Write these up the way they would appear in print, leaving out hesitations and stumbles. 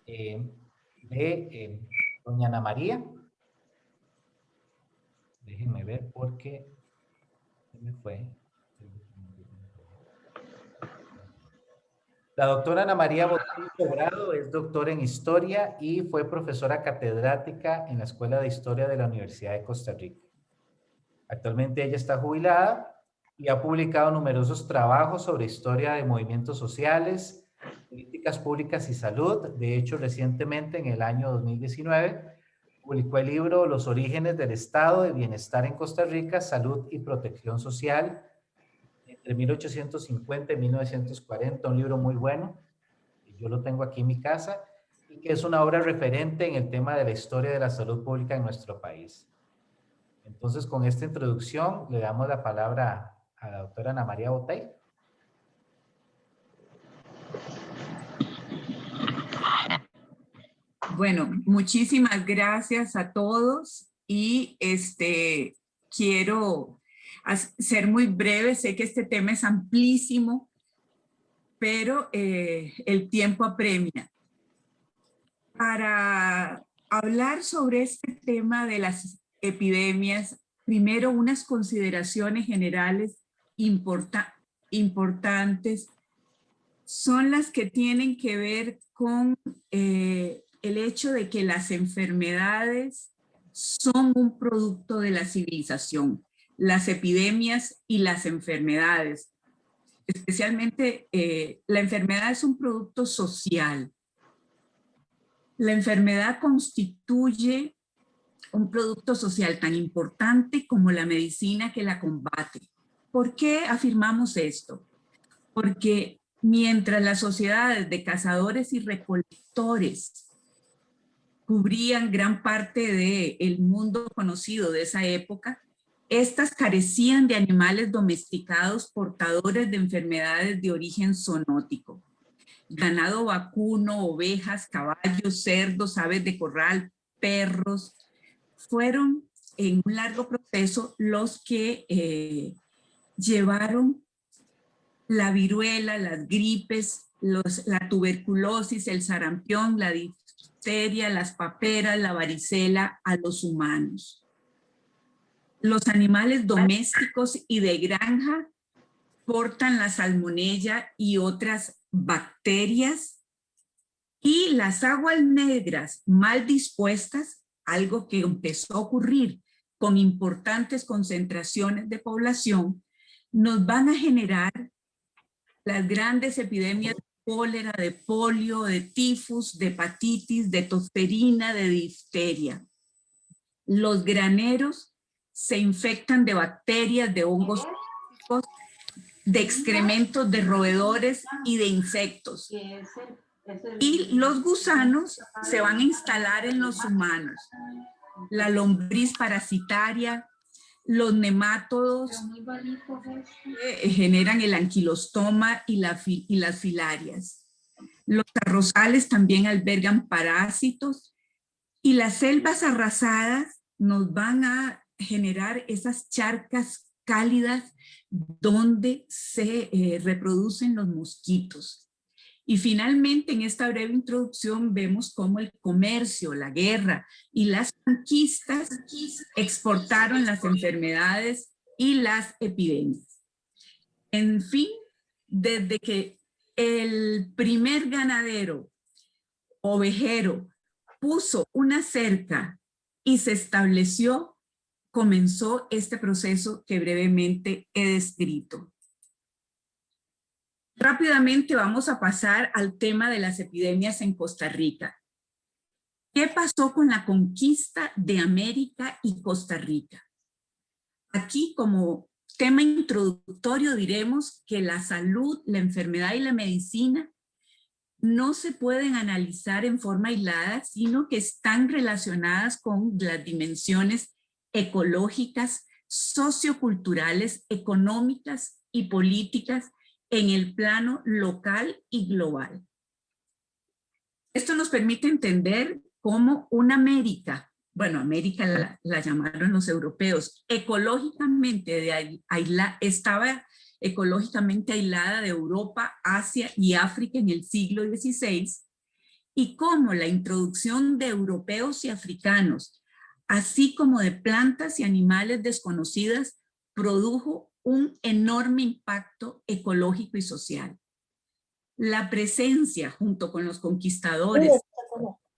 eh, de doña Ana María. Déjenme ver porque se me fue. La doctora Ana María Botello Sobrado es doctora en Historia y fue profesora catedrática en la Escuela de Historia de la Universidad de Costa Rica. Actualmente ella está jubilada y ha publicado numerosos trabajos sobre historia de movimientos sociales, políticas públicas y salud. De hecho, recientemente, en el año 2019, publicó el libro Los orígenes del Estado de Bienestar en Costa Rica, Salud y Protección Social, entre 1850 y 1940, un libro muy bueno. Yo lo tengo aquí en mi casa y que es una obra referente en el tema de la historia de la salud pública en nuestro país. Entonces, con esta introducción, le damos la palabra a la doctora Ana María Botey. Bueno, muchísimas gracias a todos y quiero ser muy breve. Sé que este tema es amplísimo, pero el tiempo apremia. Para hablar sobre este tema de las epidemias, primero unas consideraciones generales importantes son las que tienen que ver con el hecho de que las enfermedades son un producto de la civilización, las epidemias y las enfermedades. Especialmente la enfermedad es un producto social. La enfermedad constituye un producto social tan importante como la medicina que la combate. ¿Por qué afirmamos esto? Porque mientras las sociedades de cazadores y recolectores cubrían gran parte del mundo conocido de esa época, estas carecían de animales domesticados portadores de enfermedades de origen zoonótico. Ganado vacuno, ovejas, caballos, cerdos, aves de corral, perros, fueron en un largo proceso los que llevaron la viruela, las gripes, la tuberculosis, el sarampión, la difteria, las paperas, la varicela a los humanos. Los animales domésticos y de granja portan la salmonella y otras bacterias, y las aguas negras mal dispuestas, algo que empezó a ocurrir con importantes concentraciones de población, nos van a generar las grandes epidemias de cólera, de polio, de tifus, de hepatitis, de tosferina, de difteria. Los graneros se infectan de bacterias, de hongos, de excrementos de roedores y de insectos. Y los gusanos se van a instalar en los humanos. La lombriz parasitaria, los nemátodos generan el anquilostoma y las filarias. Los arrozales también albergan parásitos y las selvas arrasadas nos van a generar esas charcas cálidas donde se reproducen los mosquitos. Y finalmente, en esta breve introducción, vemos cómo el comercio, la guerra y las conquistas exportaron las enfermedades y las epidemias. En fin, desde que el primer ganadero ovejero puso una cerca y se estableció, comenzó este proceso que brevemente he descrito. Rápidamente vamos a pasar al tema de las epidemias en Costa Rica. ¿Qué pasó con la conquista de América y Costa Rica? Aquí, como tema introductorio, diremos que la salud, la enfermedad y la medicina no se pueden analizar en forma aislada, sino que están relacionadas con las dimensiones ecológicas, socioculturales, económicas y políticas en el plano local y global. Esto nos permite entender cómo una América, bueno, América la llamaron los europeos, estaba ecológicamente aislada de Europa, Asia y África en el siglo XVI, y cómo la introducción de europeos y africanos, así como de plantas y animales desconocidas, produjo un enorme impacto ecológico y social. La presencia, junto con los conquistadores,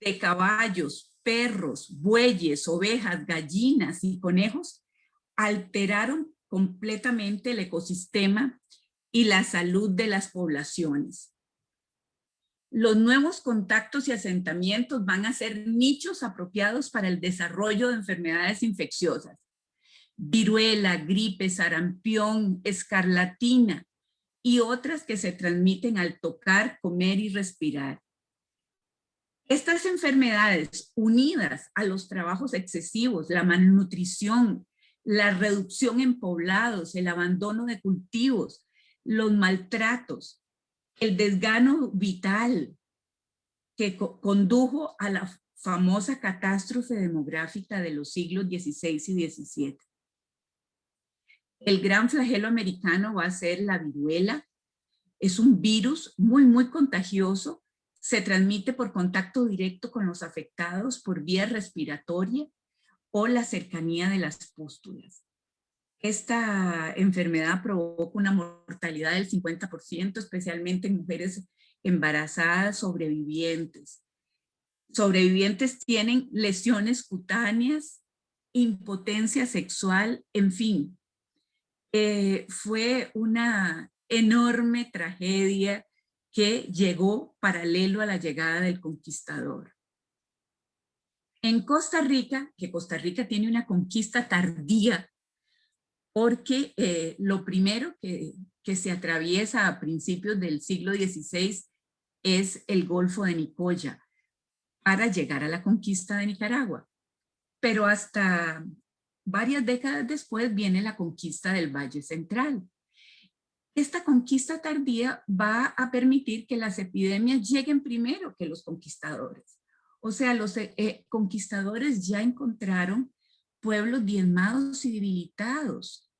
de caballos, perros, bueyes, ovejas, gallinas y conejos, alteraron completamente el ecosistema y la salud de las poblaciones. Los nuevos contactos y asentamientos van a ser nichos apropiados para el desarrollo de enfermedades infecciosas. Viruela, gripe, sarampión, escarlatina y otras que se transmiten al tocar, comer y respirar. Estas enfermedades, unidas a los trabajos excesivos, la malnutrición, la reducción en poblados, el abandono de cultivos, los maltratos, el desgano vital que condujo a la famosa catástrofe demográfica de los siglos XVI y XVII. El gran flagelo americano va a ser la viruela. Es un virus muy contagioso. Se transmite por contacto directo con los afectados por vía respiratoria o la cercanía de las pústulas. Esta enfermedad provoca una mortalidad del 50%, especialmente en mujeres embarazadas sobrevivientes. Sobrevivientes tienen lesiones cutáneas, impotencia sexual, en fin. Fue una enorme tragedia que llegó paralelo a la llegada del conquistador. En Costa Rica, que Costa Rica tiene una conquista tardía, porque lo primero que se atraviesa a principios del siglo XVI es el Golfo de Nicoya para llegar a la conquista de Nicaragua. Pero hasta varias décadas después viene la conquista del Valle Central. Esta conquista tardía va a permitir que las epidemias lleguen primero que los conquistadores. O sea, los conquistadores ya encontraron pueblos diezmados y debilitados.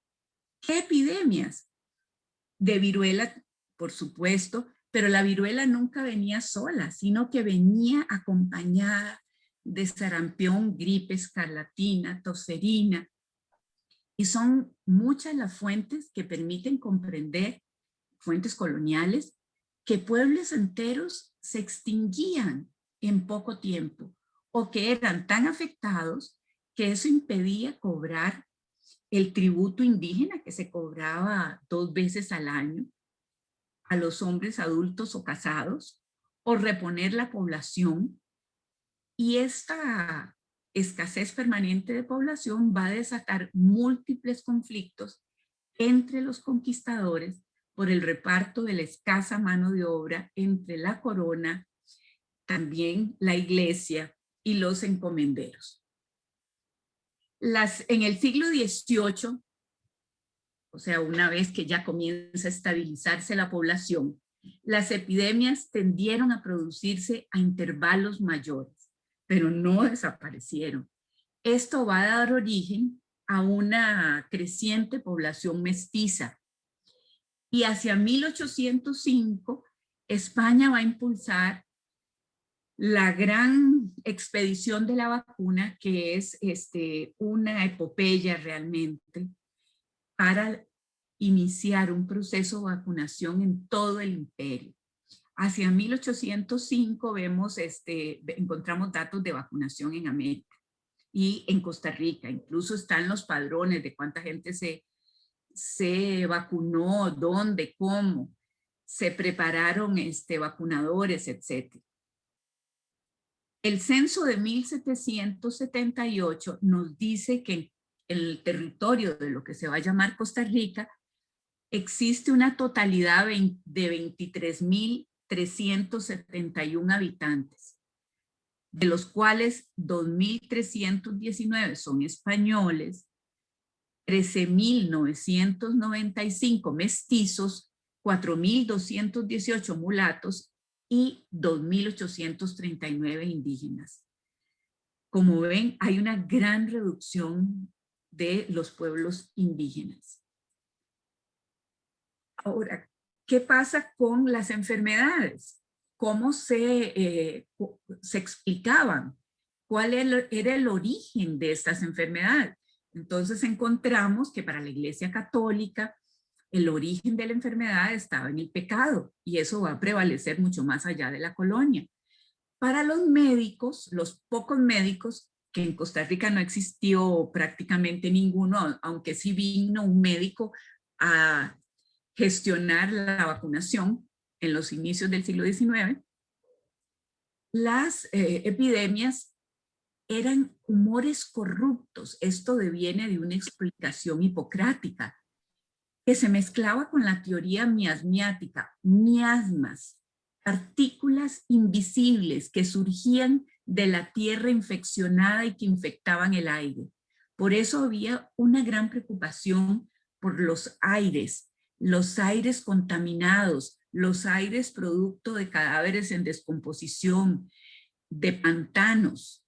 ¿Qué epidemias? De viruela, por supuesto, pero la viruela nunca venía sola, sino que venía acompañada de sarampión, gripe, escarlatina, tosferina. Y son muchas las fuentes que permiten comprender, fuentes coloniales, que pueblos enteros se extinguían en poco tiempo o que eran tan afectados que eso impedía cobrar el tributo indígena que se cobraba 2 veces al año a los hombres adultos o casados, o reponer la población. Y esta escasez permanente de población va a desatar múltiples conflictos entre los conquistadores por el reparto de la escasa mano de obra entre la corona, también la iglesia y los encomenderos. En el siglo XVIII, o sea, una vez que ya comienza a estabilizarse la población, las epidemias tendieron a producirse a intervalos mayores, pero no desaparecieron. Esto va a dar origen a una creciente población mestiza. Y hacia 1805, España va a impulsar la gran expedición de la vacuna, que es una epopeya realmente, para iniciar un proceso de vacunación en todo el imperio. Hacia 1805 encontramos datos de vacunación en América y en Costa Rica. Incluso están los padrones de cuánta gente se vacunó, dónde, cómo, se prepararon vacunadores, etc. El censo de 1778 nos dice que en el territorio de lo que se va a llamar Costa Rica existe una totalidad de 23.371 habitantes, de los cuales 2.319 son españoles, 13.995 mestizos, 4.218 mulatos y 2.839 indígenas. Como ven, hay una gran reducción de los pueblos indígenas. Ahora, ¿qué pasa con las enfermedades? cómo se explicaban, cuál era el origen de estas enfermedades. Entonces encontramos que para la Iglesia Católica el origen de la enfermedad estaba en el pecado y eso va a prevalecer mucho más allá de la colonia. Para los médicos, los pocos médicos, que en Costa Rica no existió prácticamente ninguno, aunque sí vino un médico a gestionar la vacunación en los inicios del siglo XIX, las epidemias eran humores corruptos. Esto deviene de una explicación hipocrática que se mezclaba con la teoría miasmática, miasmas, partículas invisibles que surgían de la tierra infeccionada y que infectaban el aire. Por eso había una gran preocupación por los aires contaminados, los aires producto de cadáveres en descomposición, de pantanos.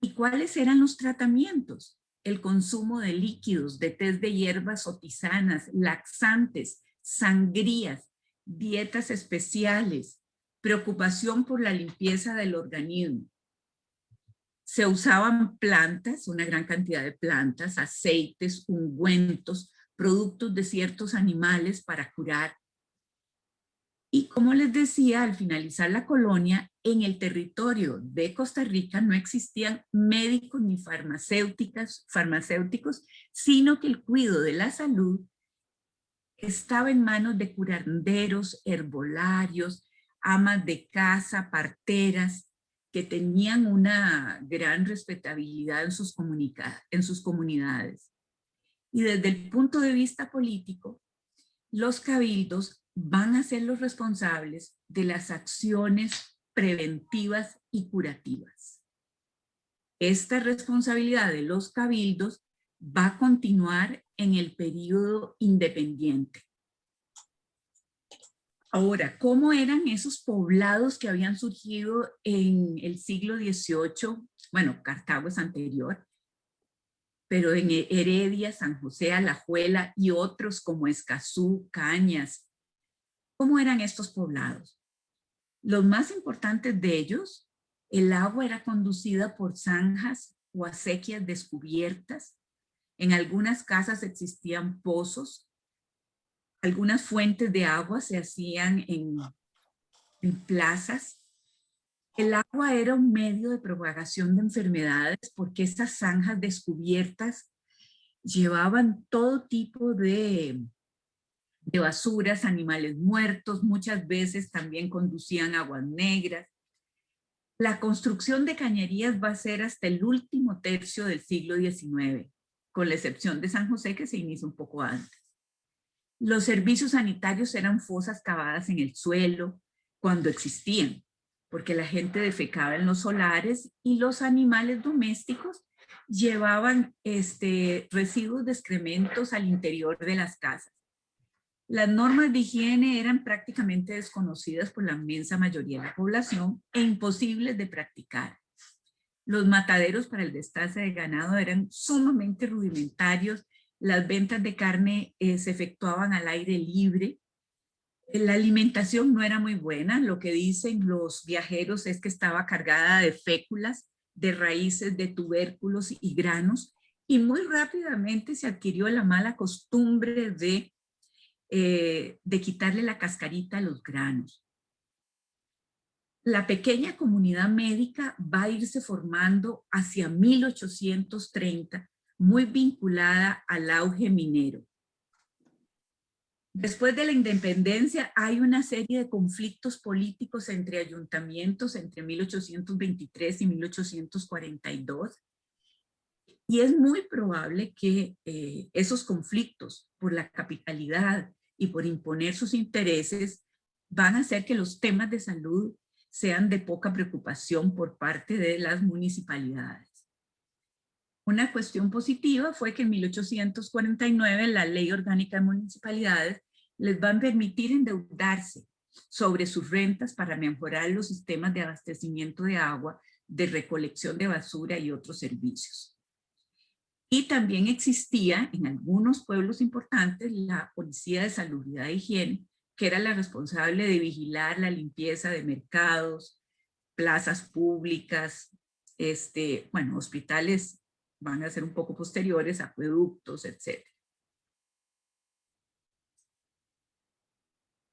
¿Y cuáles eran los tratamientos? El consumo de líquidos, de tés de hierbas o tisanas, laxantes, sangrías, dietas especiales, preocupación por la limpieza del organismo. Se usaban plantas, una gran cantidad de plantas, aceites, ungüentos, productos de ciertos animales para curar. Y como les decía, al finalizar la colonia, en el territorio de Costa Rica no existían médicos ni farmacéuticos, sino que el cuidado de la salud estaba en manos de curanderos, herbolarios, amas de casa, parteras, que tenían una gran respetabilidad en sus comunidades. Y desde el punto de vista político, los cabildos van a ser los responsables de las acciones preventivas y curativas. Esta responsabilidad de los cabildos va a continuar en el periodo independiente. Ahora, ¿cómo eran esos poblados que habían surgido en el siglo XVIII? Bueno, Cartago es anterior, pero en Heredia, San José, Alajuela y otros como Escazú, Cañas. ¿Cómo eran estos poblados? Los más importantes de ellos, el agua era conducida por zanjas o acequias descubiertas. En algunas casas existían pozos. Algunas fuentes de agua se hacían en plazas. El agua era un medio de propagación de enfermedades porque estas zanjas descubiertas llevaban todo tipo de basuras, animales muertos, muchas veces también conducían aguas negras. La construcción de cañerías va a ser hasta el último tercio del siglo XIX, con la excepción de San José, que se inicia un poco antes. Los servicios sanitarios eran fosas cavadas en el suelo, cuando existían, porque la gente defecaba en los solares y los animales domésticos llevaban residuos de excrementos al interior de las casas. Las normas de higiene eran prácticamente desconocidas por la inmensa mayoría de la población e imposibles de practicar. Los mataderos para el destace de ganado eran sumamente rudimentarios. Las ventas de carne se efectuaban al aire libre. La alimentación no era muy buena. Lo que dicen los viajeros es que estaba cargada de féculas, de raíces, de tubérculos y granos. Y muy rápidamente se adquirió la mala costumbre de quitarle la cascarita a los granos. La pequeña comunidad médica va a irse formando hacia 1830, muy vinculada al auge minero. Después de la independencia hay una serie de conflictos políticos entre ayuntamientos entre 1823 y 1842. Y es muy probable que esos conflictos por la capitalidad y por imponer sus intereses van a hacer que los temas de salud sean de poca preocupación por parte de las municipalidades. Una cuestión positiva fue que en 1849 la Ley Orgánica de Municipalidades les va a permitir endeudarse sobre sus rentas para mejorar los sistemas de abastecimiento de agua, de recolección de basura y otros servicios. Y también existía en algunos pueblos importantes la Policía de Salubridad e Higiene que era la responsable de vigilar la limpieza de mercados, plazas públicas, bueno, hospitales van a ser un poco posteriores, acueductos, etc.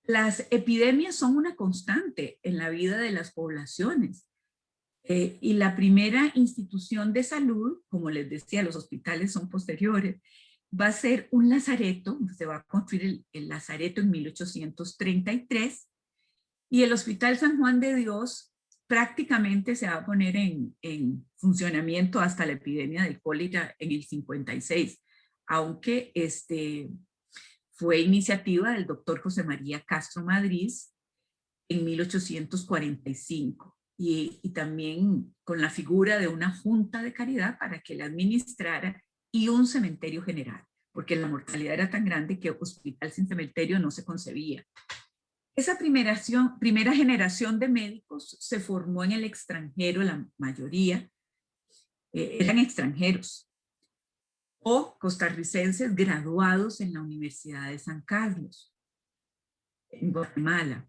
Las epidemias son una constante en la vida de las poblaciones. Y la primera institución de salud, como les decía, los hospitales son posteriores, va a ser un lazareto, se va a construir el lazareto en 1833, y el Hospital San Juan de Dios prácticamente se va a poner en funcionamiento hasta la epidemia del cólera en el 56, aunque fue iniciativa del doctor José María Castro Madrid en 1845. Y también con la figura de una junta de caridad para que la administrara y un cementerio general, porque la mortalidad era tan grande que hospital sin cementerio no se concebía. Esa primera generación de médicos se formó en el extranjero, la mayoría eran extranjeros o costarricenses graduados en la Universidad de San Carlos, en Guatemala.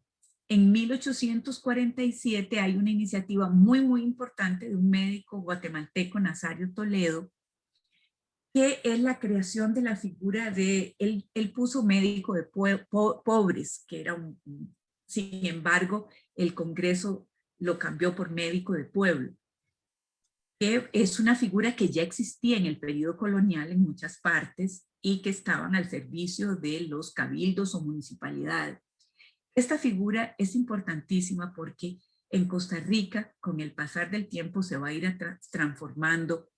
En 1847 hay una iniciativa muy importante de un médico guatemalteco, Nazario Toledo, que es la creación de la figura de, él puso médico de pobres, que era sin embargo, el Congreso lo cambió por médico de pueblo, que es una figura que ya existía en el periodo colonial en muchas partes y que estaban al servicio de los cabildos o municipalidades. Esta figura es importantísima porque en Costa Rica, con el pasar del tiempo, se va a ir transformando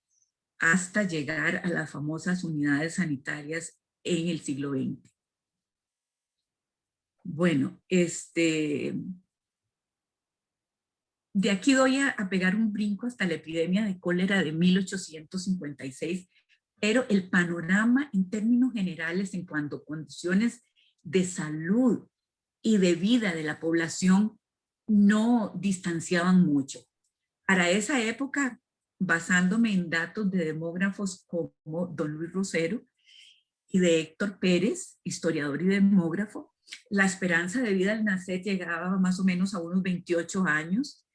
hasta llegar a las famosas unidades sanitarias en el siglo XX. Bueno, de aquí doy a pegar un brinco hasta la epidemia de cólera de 1856, pero el panorama en términos generales en cuanto a condiciones de salud y de vida de la población no distanciaban mucho. Para esa época, basándome en datos de demógrafos como don Luis Rosero y de Héctor Pérez, historiador y demógrafo, la esperanza de vida al nacer llegaba más o menos a unos 28 años.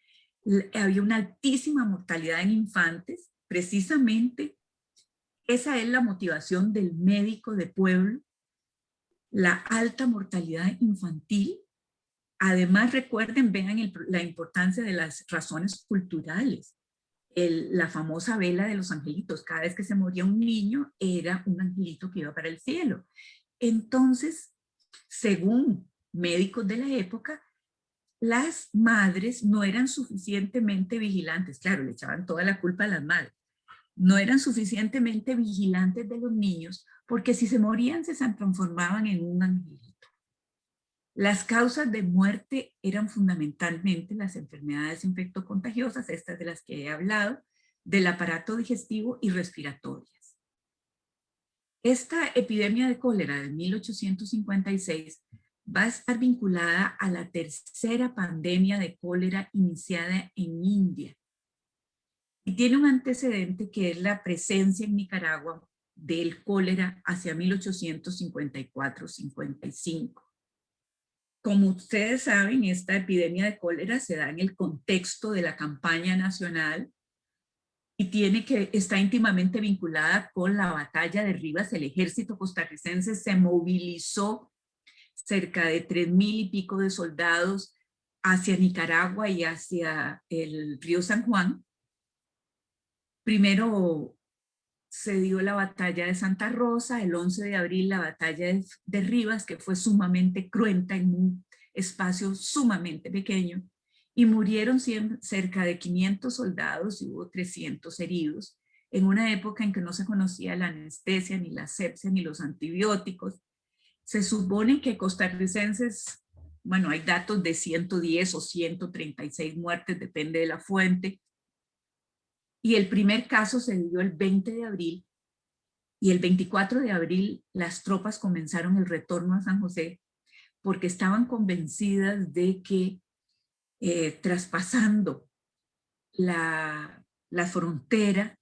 Había una altísima mortalidad en infantes. Precisamente esa es la motivación del médico de pueblo, la alta mortalidad infantil. Además, recuerden, vean la importancia de las razones culturales. La famosa vela de los angelitos, cada vez que se moría un niño, era un angelito que iba para el cielo. Entonces, según médicos de la época, las madres no eran suficientemente vigilantes. Claro, le echaban toda la culpa a las madres. No eran suficientemente vigilantes de los niños, porque si se morían se transformaban en un angelito. Las causas de muerte eran fundamentalmente las enfermedades infectocontagiosas, estas de las que he hablado, del aparato digestivo y respiratorias. Esta epidemia de cólera de 1856 va a estar vinculada a la tercera pandemia de cólera iniciada en India. Y tiene un antecedente que es la presencia en Nicaragua del cólera hacia 1854-55. Como ustedes saben, esta epidemia de cólera se da en el contexto de la campaña nacional y está íntimamente vinculada con la batalla de Rivas. El ejército costarricense se movilizó cerca de 3,000 y pico de soldados hacia Nicaragua y hacia el río San Juan. Primero se dio la batalla de Santa Rosa, el 11 de abril la batalla de Rivas, que fue sumamente cruenta en un espacio sumamente pequeño, y murieron cerca de 500 soldados y hubo 300 heridos, en una época en que no se conocía la anestesia, ni la asepsia, ni los antibióticos. Se supone que costarricenses, bueno, hay datos de 110 o 136 muertes, depende de la fuente, y el primer caso se dio el 20 de abril, y el 24 de abril las tropas comenzaron el retorno a San José porque estaban convencidas de que traspasando la frontera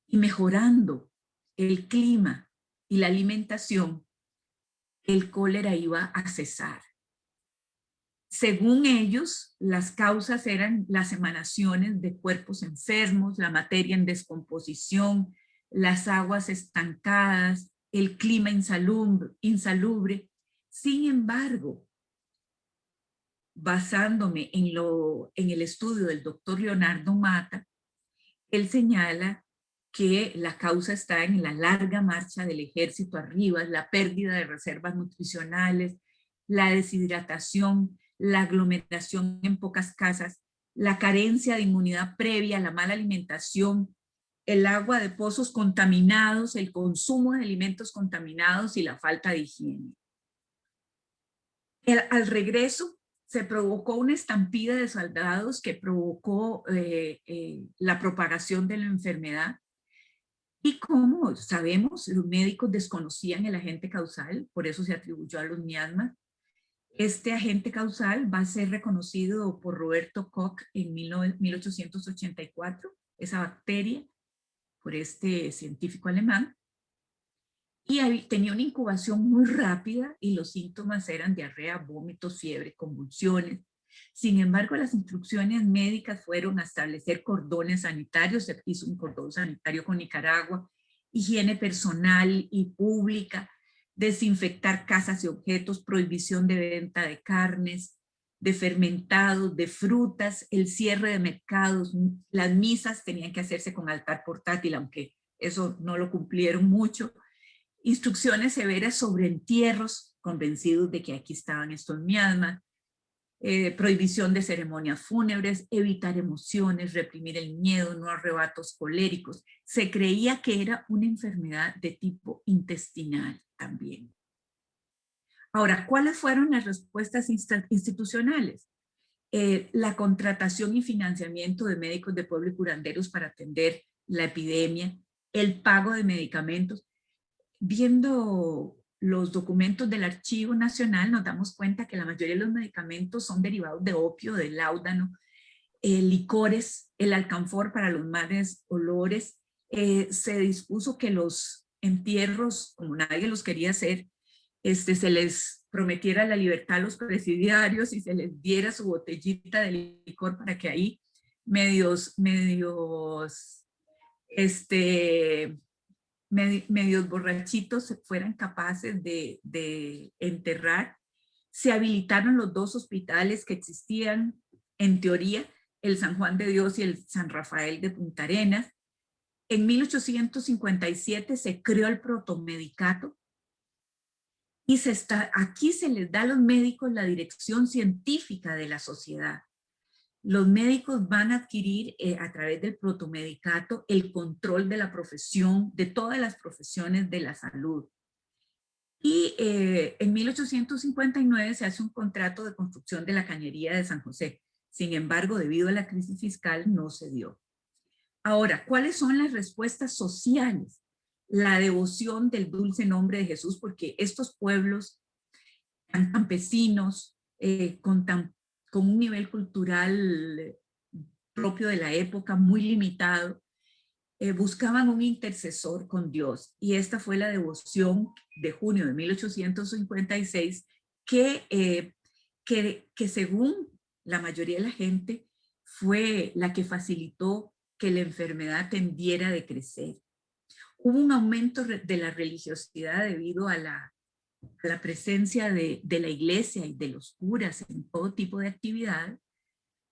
y mejorando el clima y la alimentación, el cólera iba a cesar. Según ellos, las causas eran las emanaciones de cuerpos enfermos, la materia en descomposición, las aguas estancadas, el clima insalubre. Sin embargo, basándome en el estudio del doctor Leonardo Mata, él señala que la causa está en la larga marcha del ejército arriba, la pérdida de reservas nutricionales, la deshidratación, la aglomeración en pocas casas, la carencia de inmunidad previa, la mala alimentación, el agua de pozos contaminados, el consumo de alimentos contaminados y la falta de higiene. Al regreso se provocó una estampida de soldados que provocó la propagación de la enfermedad. Y como sabemos, los médicos desconocían el agente causal, por eso se atribuyó a los miasmas. Este agente causal va a ser reconocido por Roberto Koch en 1884, esa bacteria, por este científico alemán. Y tenía una incubación muy rápida y los síntomas eran diarrea, vómitos, fiebre, convulsiones. Sin embargo, las instrucciones médicas fueron a establecer cordones sanitarios, se hizo un cordón sanitario con Nicaragua, higiene personal y pública, desinfectar casas y objetos, prohibición de venta de carnes, de fermentados, de frutas, el cierre de mercados, las misas tenían que hacerse con altar portátil, aunque eso no lo cumplieron mucho. Instrucciones severas sobre entierros, convencidos de que aquí estaban estos miasmas, prohibición de ceremonias fúnebres, evitar emociones, reprimir el miedo, no arrebatos coléricos. Se creía que era una enfermedad de tipo intestinal también. Ahora, ¿cuáles fueron las respuestas institucionales? La contratación y financiamiento de médicos de pueblo y curanderos para atender la epidemia, el pago de medicamentos. Viendo los documentos del Archivo Nacional, nos damos cuenta que la mayoría de los medicamentos son derivados de opio, de láudano, licores, el alcanfor para los males olores. Se dispuso que los entierros, como nadie los quería hacer, se les prometiera la libertad a los presidiarios y se les diera su botellita de licor para que ahí medios borrachitos fueran capaces de enterrar. Se habilitaron los dos hospitales que existían, en teoría, el San Juan de Dios y el San Rafael de Punta Arenas. En 1857 se creó el protomedicato y aquí se les da a los médicos la dirección científica de la sociedad. Los médicos van a adquirir a través del protomedicato el control de la profesión, de todas las profesiones de la salud. Y en 1859 se hace un contrato de construcción de la cañería de San José. Sin embargo, debido a la crisis fiscal, no se dio. Ahora, ¿cuáles son las respuestas sociales? La devoción del dulce nombre de Jesús, porque estos pueblos tan campesinos, con un nivel cultural propio de la época muy limitado, buscaban un intercesor con Dios. Y esta fue la devoción de junio de 1856 que según la mayoría de la gente fue la que facilitó que la enfermedad tendiera a decrecer. Hubo un aumento de la religiosidad debido a la presencia de la iglesia y de los curas en todo tipo de actividad.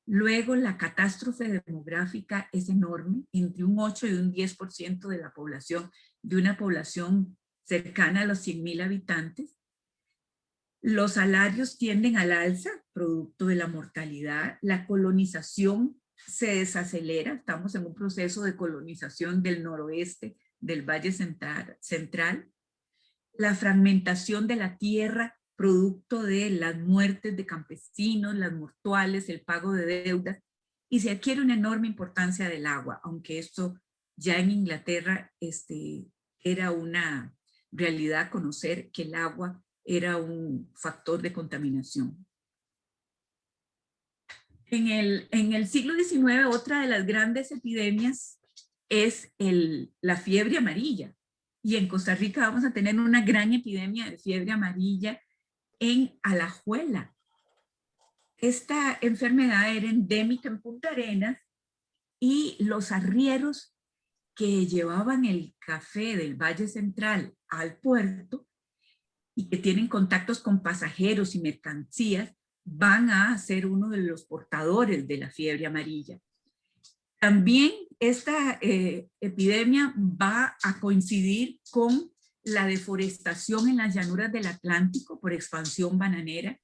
Luego la catástrofe demográfica es enorme, entre un 8 y un 10% de la población, de una población cercana a los 100,000 habitantes. Los salarios tienden al alza, producto de la mortalidad. La colonización se desacelera, estamos en un proceso de colonización del noroeste, del Valle Central. La fragmentación de la tierra, producto de las muertes de campesinos, las mortuales, el pago de deudas, y se adquiere una enorme importancia del agua, aunque esto ya en Inglaterra era una realidad conocer que el agua era un factor de contaminación. En el siglo XIX, otra de las grandes epidemias es la fiebre amarilla. y en Costa Rica vamos a tener una gran epidemia de fiebre amarilla en Alajuela. Esta enfermedad era endémica en Punta Arenas y los arrieros que llevaban el café del Valle Central al puerto y que tienen contactos con pasajeros y mercancías van a ser uno de los portadores de la fiebre amarilla. También esta epidemia va a coincidir con la deforestación en las llanuras del Atlántico por expansión bananera,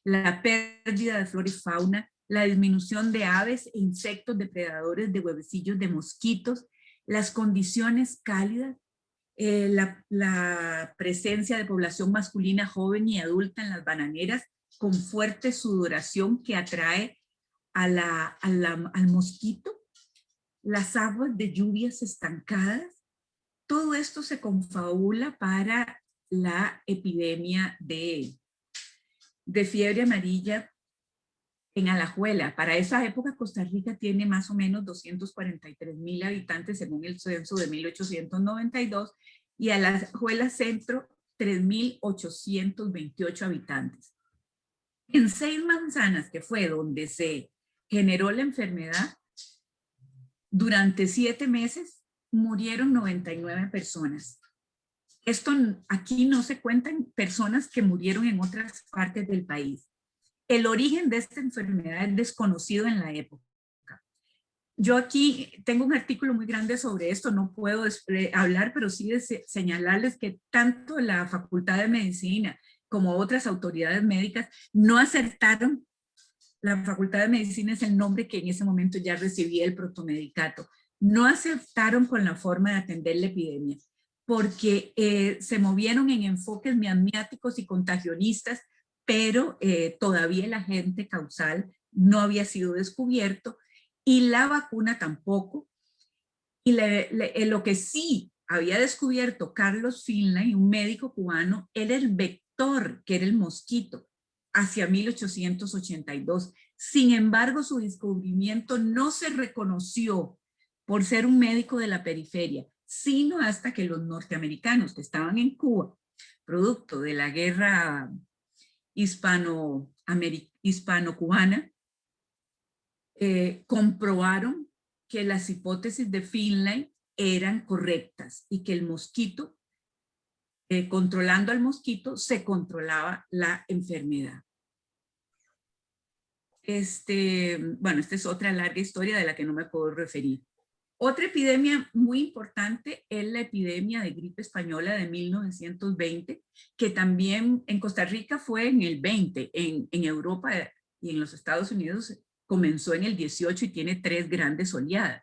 la pérdida de flora y fauna, la disminución de aves e insectos depredadores de huevecillos de mosquitos, las condiciones cálidas, la presencia de población masculina joven y adulta en las bananeras con fuerte sudoración que atrae al mosquito, las aguas de lluvias estancadas. Todo esto se confabula para la epidemia de fiebre amarilla en Alajuela. Para esa época Costa Rica tiene más o menos 243,000 habitantes según el censo de 1892 y Alajuela Centro 3,828 habitantes. En Seis Manzanas, que fue donde se generó la enfermedad, durante 7 meses murieron 99 personas. Esto aquí no se cuentan personas que murieron en otras partes del país. El origen de esta enfermedad es desconocido en la época. Yo aquí tengo un artículo muy grande sobre esto, no puedo hablar, pero sí señalarles que tanto la Facultad de Medicina como otras autoridades médicas no acertaron. La Facultad de Medicina es el nombre que en ese momento ya recibía el protomedicato. No acertaron con la forma de atender la epidemia, porque se movieron en enfoques miasmáticos y contagionistas, pero todavía el agente causal no había sido descubierto y la vacuna tampoco. Y lo que sí había descubierto Carlos Finlay, un médico cubano, era el vector, que era el mosquito, hacia 1882. Sin embargo, su descubrimiento no se reconoció por ser un médico de la periferia, sino hasta que los norteamericanos que estaban en Cuba, producto de la guerra hispano-cubana, comprobaron que las hipótesis de Finlay eran correctas y que el mosquito, controlando al mosquito, se controlaba la enfermedad. Bueno, esta es otra larga historia de la que no me puedo referir. Otra epidemia muy importante es la epidemia de gripe española de 1920, que también en Costa Rica fue en el 20, en Europa y en los Estados Unidos comenzó en el 18 y tiene 3 grandes oleadas.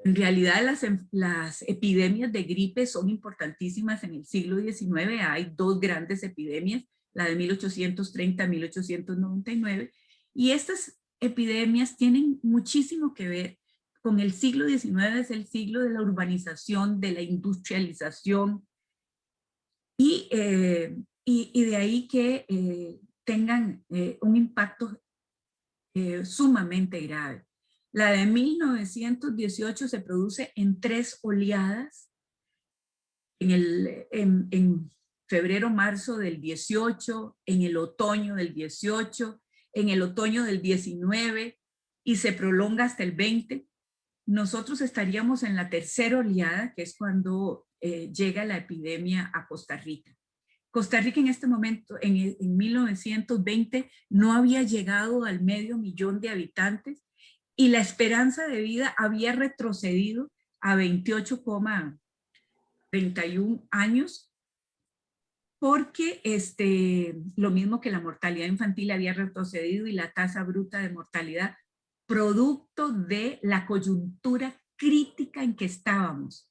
En realidad las epidemias de gripe son importantísimas en el siglo XIX. Hay 2 grandes epidemias, la de 1830-1899, y estas epidemias tienen muchísimo que ver con el siglo XIX, es el siglo de la urbanización, de la industrialización, y de ahí que tengan un impacto sumamente grave. La de 1918 se produce en 3 oleadas, en febrero-marzo del 18, en el otoño del 18, en el otoño del 19 y se prolonga hasta el 20. Nosotros estaríamos en la 3ª oleada, que es cuando llega la epidemia a Costa Rica. Costa Rica en este momento, en 1920, no había llegado al 500,000 de habitantes y la esperanza de vida había retrocedido a 28,31 años, porque lo mismo que la mortalidad infantil había retrocedido y la tasa bruta de mortalidad, producto de la coyuntura crítica en que estábamos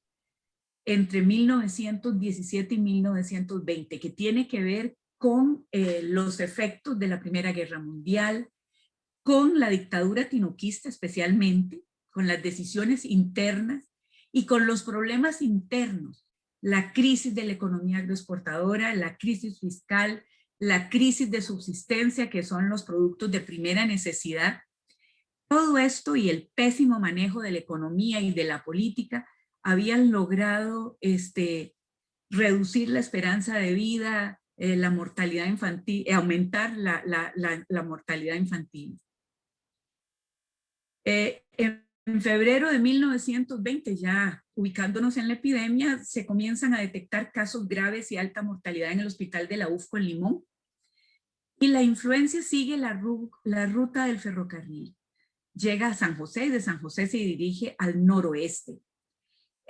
entre 1917 y 1920, que tiene que ver con los efectos de la Primera Guerra Mundial, con la dictadura tinoquista especialmente, con las decisiones internas y con los problemas internos, la crisis de la economía agroexportadora, la crisis fiscal, la crisis de subsistencia, que son los productos de primera necesidad. Todo esto y el pésimo manejo de la economía y de la política habían logrado reducir la esperanza de vida, la mortalidad infantil, aumentar la mortalidad infantil. En febrero de 1920, ya ubicándonos en la epidemia, se comienzan a detectar casos graves y alta mortalidad en el hospital de la UFCO en Limón. Y la influencia sigue la ruta del ferrocarril. Llega a San José y de San José se dirige al noroeste.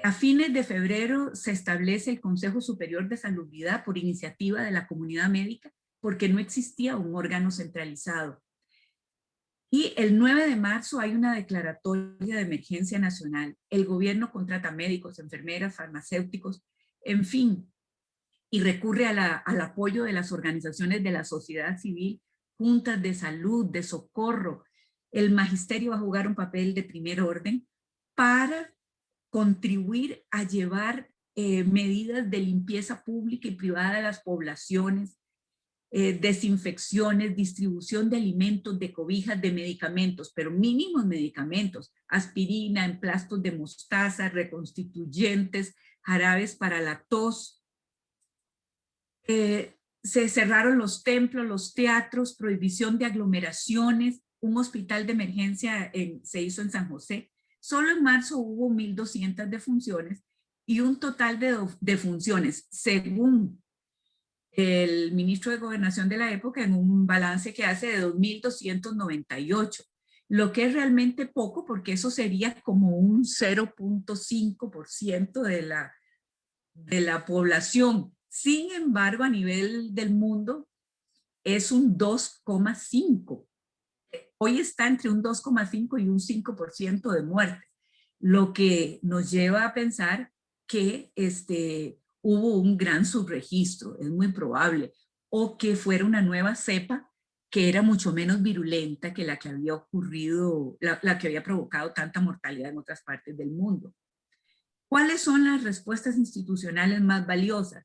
A fines de febrero se establece el Consejo Superior de Salubridad por iniciativa de la comunidad médica porque no existía un órgano centralizado. Y el 9 de marzo hay una declaratoria de emergencia nacional. El gobierno contrata médicos, enfermeras, farmacéuticos, en fin, y recurre al apoyo de las organizaciones de la sociedad civil, juntas de salud, de socorro. El magisterio va a jugar un papel de primer orden para contribuir a llevar medidas de limpieza pública y privada de las poblaciones, desinfecciones, distribución de alimentos, de cobijas, de medicamentos, pero mínimos medicamentos, aspirina, emplastos de mostaza, reconstituyentes, jarabes para la tos. Se cerraron los templos, los teatros, prohibición de aglomeraciones, un hospital de emergencia se hizo en San José. Solo en marzo hubo 1.200 defunciones y un total de defunciones, según el ministro de Gobernación de la época, en un balance que hace de 2.298, lo que es realmente poco porque eso sería como un 0.5% de la población. Sin embargo, a nivel del mundo es un 2,5%. Hoy está entre un 2,5 y un 5% de muertes, lo que nos lleva a pensar que hubo un gran subregistro, es muy probable, o que fuera una nueva cepa que era mucho menos virulenta que la que había ocurrido, la que había provocado tanta mortalidad en otras partes del mundo. ¿Cuáles son las respuestas institucionales más valiosas?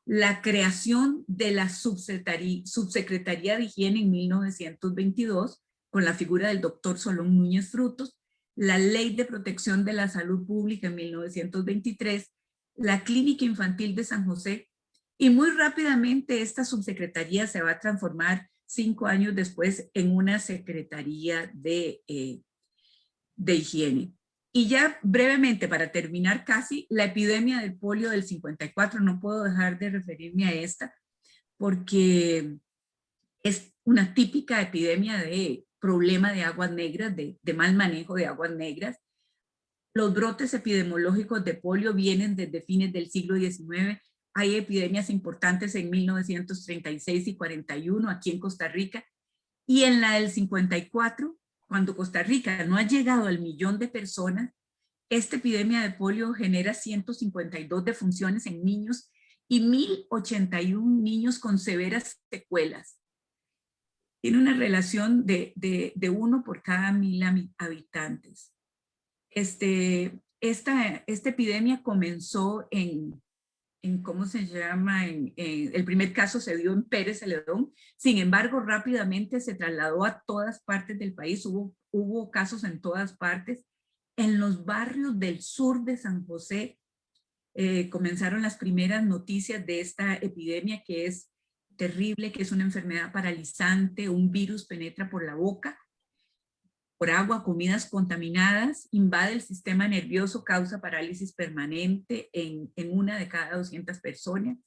La creación de la Subsecretaría de Higiene en 1922, con la figura del doctor Solón Núñez Frutos, la Ley de Protección de la Salud Pública en 1923, la Clínica Infantil de San José, y muy rápidamente esta subsecretaría se va a transformar 5 años después en una Secretaría de Higiene. Y ya brevemente, para terminar casi, la epidemia del polio del 54, no puedo dejar de referirme a esta, porque es una típica epidemia de problema de aguas negras, de mal manejo de aguas negras. Los brotes epidemiológicos de polio vienen desde fines del siglo XIX. Hay epidemias importantes en 1936 y 41 aquí en Costa Rica. Y en la del 54, cuando Costa Rica no ha llegado al 1.000.000 de personas, esta epidemia de polio genera 152 defunciones en niños y 1.081 niños con severas secuelas. Tiene una relación de 1 por cada 1.000 habitantes. Esta epidemia comenzó en ¿cómo se llama? El primer caso se dio en Pérez Celedón. Sin embargo, rápidamente se trasladó a todas partes del país. Hubo casos en todas partes. En los barrios del sur de San José comenzaron las primeras noticias de esta epidemia que es terrible, que es una enfermedad paralizante. Un virus penetra por la boca, por agua, comidas contaminadas, invade el sistema nervioso, causa parálisis permanente en 1 de cada 200 personas.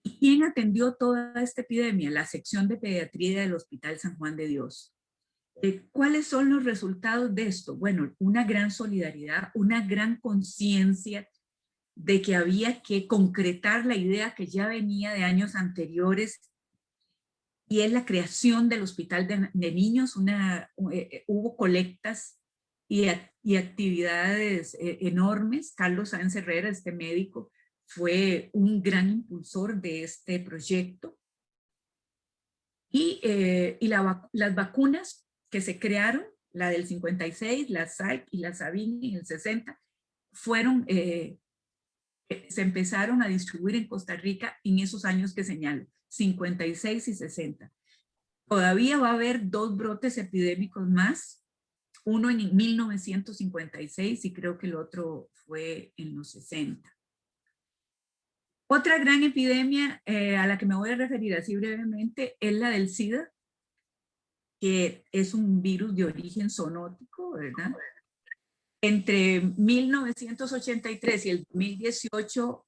¿Y quién atendió toda esta epidemia? La sección de pediatría del Hospital San Juan de Dios. ¿Cuáles son los resultados de esto? Bueno, una gran solidaridad, una gran conciencia de que había que concretar la idea que ya venía de años anteriores, y es la creación del Hospital de Niños. Hubo colectas y actividades enormes. Carlos Sáenz Herrera, este médico, fue un gran impulsor de este proyecto. Y las vacunas que se crearon, la del 56, la Salk y la Sabin en el 60, se empezaron a distribuir en Costa Rica en esos años que señalo, 56 y 60. Todavía va a haber 2 brotes epidémicos más. uno en 1956 y creo que el otro fue en los 60. Otra gran epidemia a la que me voy a referir así brevemente es la del SIDA, que es un virus de origen zoonótico, ¿verdad? Entre 1983 y el 2018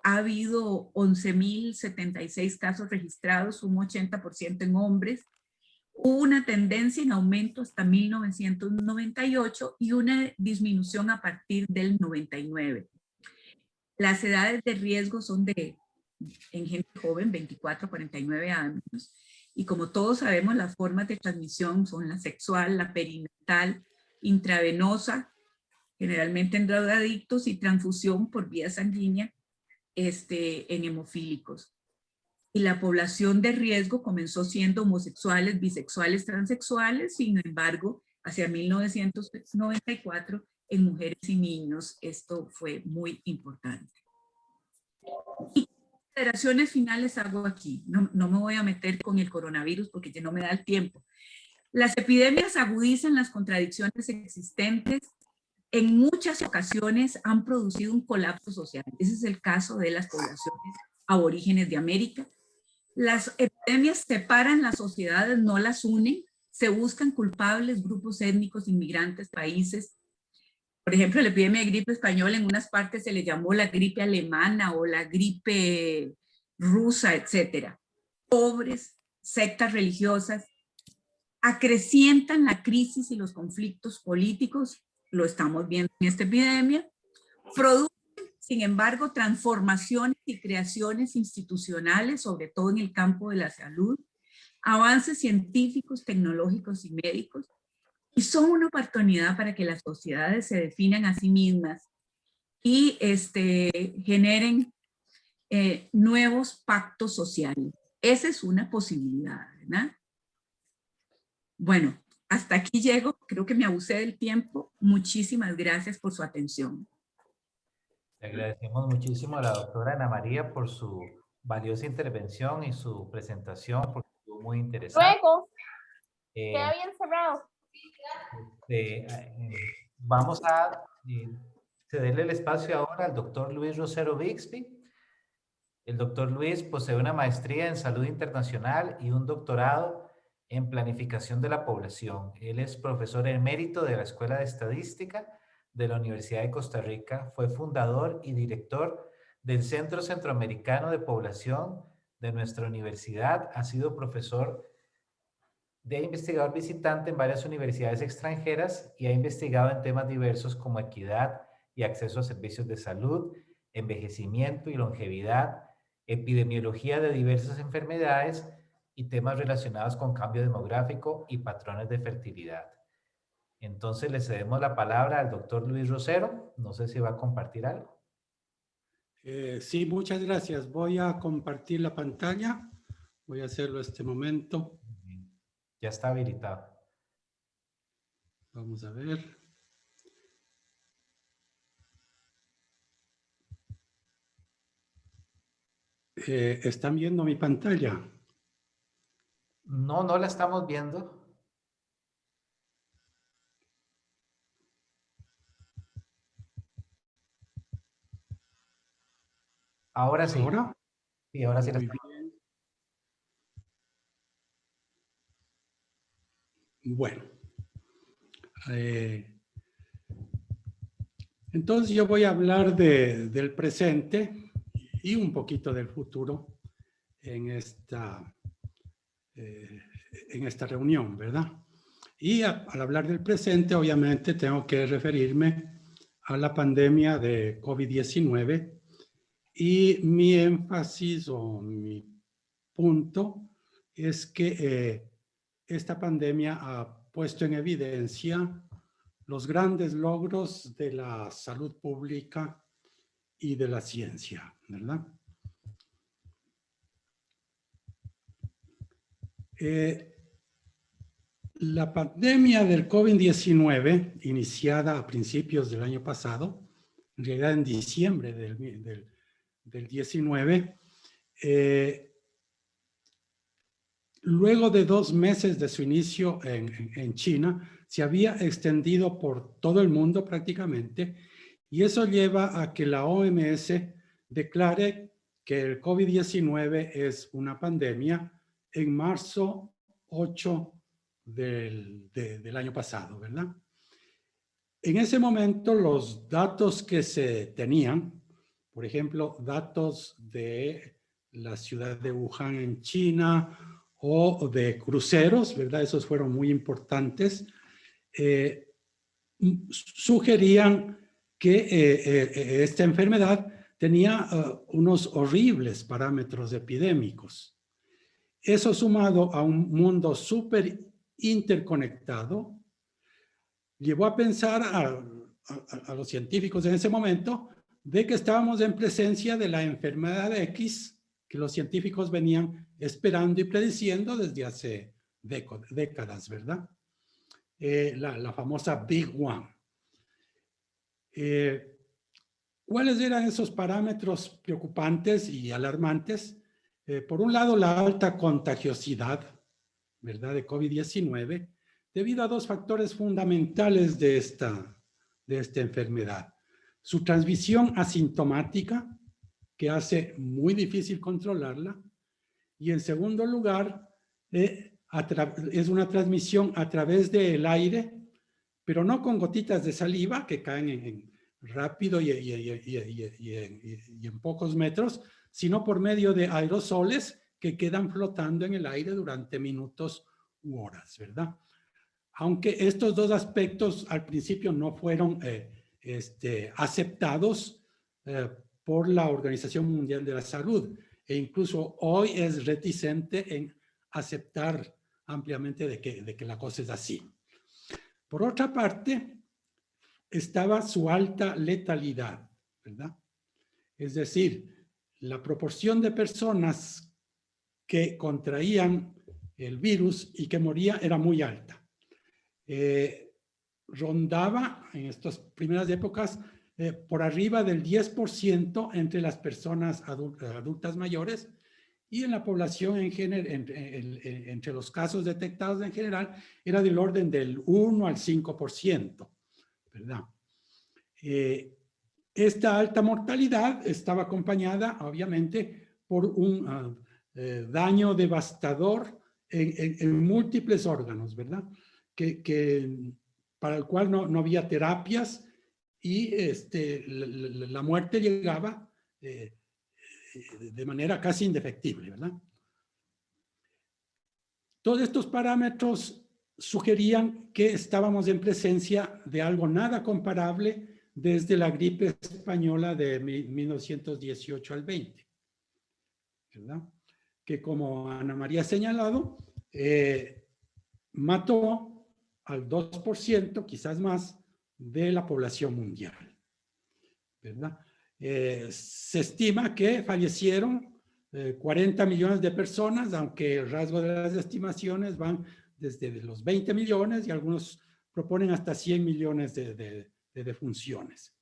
ha habido 11.076 casos registrados, un 80% en hombres. Hubo una tendencia en aumento hasta 1998 y una disminución a partir del 99. Las edades de riesgo son en gente joven, 24 a 49 años. Y como todos sabemos, las formas de transmisión son la sexual, la perinatal, intravenosa, generalmente en drogadictos, y transfusión por vía sanguínea en hemofílicos. Y la población de riesgo comenzó siendo homosexuales, bisexuales, transexuales, sin embargo, hacia 1994, en mujeres y niños, esto fue muy importante. Y consideraciones finales hago aquí. No me voy a meter con el coronavirus porque ya no me da el tiempo. Las epidemias agudizan las contradicciones existentes. En muchas ocasiones han producido un colapso social. Ese es el caso de las poblaciones aborígenes de América. Las epidemias separan las sociedades, no las unen. Se buscan culpables, grupos étnicos, inmigrantes, países. Por ejemplo, la epidemia de gripe española en unas partes se le llamó la gripe alemana o la gripe rusa, etc. Pobres, sectas religiosas, acrecientan la crisis y los conflictos políticos, lo estamos viendo en esta epidemia, producen, sin embargo, transformaciones y creaciones institucionales, sobre todo en el campo de la salud, avances científicos, tecnológicos y médicos, y son una oportunidad para que las sociedades se definan a sí mismas y generen nuevos pactos sociales. Esa es una posibilidad, ¿verdad? Bueno, hasta aquí llego. Creo que me abusé del tiempo. Muchísimas gracias por su atención. Le agradecemos muchísimo a la doctora Ana María por su valiosa intervención y su presentación, porque estuvo muy interesante. Luego, queda bien cerrado. Vamos a cederle el espacio ahora al doctor Luis Rosero Bixby. El doctor Luis posee una maestría en salud internacional y un doctorado en planificación de la población. Él es profesor emérito de la Escuela de Estadística de la Universidad de Costa Rica. Fue fundador y director del Centro Centroamericano de Población de nuestra universidad. Ha sido profesor de investigador visitante en varias universidades extranjeras y ha investigado en temas diversos como equidad y acceso a servicios de salud, envejecimiento y longevidad, epidemiología de diversas enfermedades y temas relacionados con cambio demográfico y patrones de fertilidad. Entonces le cedemos la palabra al doctor Luis Rosero. No sé si va a compartir algo. Sí, muchas gracias. Voy a compartir la pantalla. Voy a hacerlo este momento. Ya está habilitado. Vamos a ver. ¿Están viendo mi pantalla? No, no la estamos viendo. Ahora sí. ¿Ahora? Sí, ahora sí. Muy bien. Bueno. Entonces yo voy a hablar del presente y un poquito del futuro en esta reunión, ¿verdad? Y al hablar del presente, obviamente tengo que referirme a la pandemia de COVID-19 y mi énfasis o mi punto es que esta pandemia ha puesto en evidencia los grandes logros de la salud pública y de la ciencia, ¿verdad? La pandemia del COVID-19, iniciada a principios del año pasado, en realidad en diciembre del 19, luego de 2 meses de su inicio en China, se había extendido por todo el mundo prácticamente, y eso lleva a que la OMS declare que el COVID-19 es una pandemia en marzo 8 del año pasado, ¿verdad? En ese momento, los datos que se tenían, por ejemplo, datos de la ciudad de Wuhan en China o de cruceros, ¿verdad? Esos fueron muy importantes. Sugerían que esta enfermedad tenía unos horribles parámetros epidémicos. Eso sumado a un mundo súper interconectado, llevó a pensar a los científicos en ese momento de que estábamos en presencia de la enfermedad X que los científicos venían esperando y prediciendo desde hace décadas, ¿verdad? La famosa Big One. ¿Cuáles eran esos parámetros preocupantes y alarmantes? Por un lado, la alta contagiosidad, ¿verdad?, de COVID-19, debido a dos factores fundamentales de esta enfermedad. Su transmisión asintomática, que hace muy difícil controlarla, y en segundo lugar, es una transmisión a través del aire, pero no con gotitas de saliva que caen rápido y en pocos metros, sino por medio de aerosoles que quedan flotando en el aire durante minutos u horas, ¿verdad? Aunque estos dos aspectos al principio no fueron aceptados por la Organización Mundial de la Salud, e incluso hoy es reticente en aceptar ampliamente de que la cosa es así. Por otra parte, estaba su alta letalidad, ¿verdad? Es decir, la proporción de personas que contraían el virus y que moría era muy alta. Rondaba en estas primeras épocas por arriba del 10% entre las personas adultas mayores, y en la población en general, entre los casos detectados en general, era del orden del 1 al 5%, ¿verdad? Esta alta mortalidad estaba acompañada, obviamente, por un daño devastador en múltiples órganos, ¿verdad? Para el cual no había terapias, y la muerte llegaba de manera casi indefectible, ¿verdad? Todos estos parámetros sugerían que estábamos en presencia de algo nada comparable desde la gripe española de 1918 al 20, ¿verdad? Que, como Ana María ha señalado, mató al 2%, quizás más, de la población mundial, ¿verdad? Se estima que fallecieron 40 millones de personas, aunque el rasgo de las estimaciones van desde los 20 millones y algunos proponen hasta 100 millones de defunciones.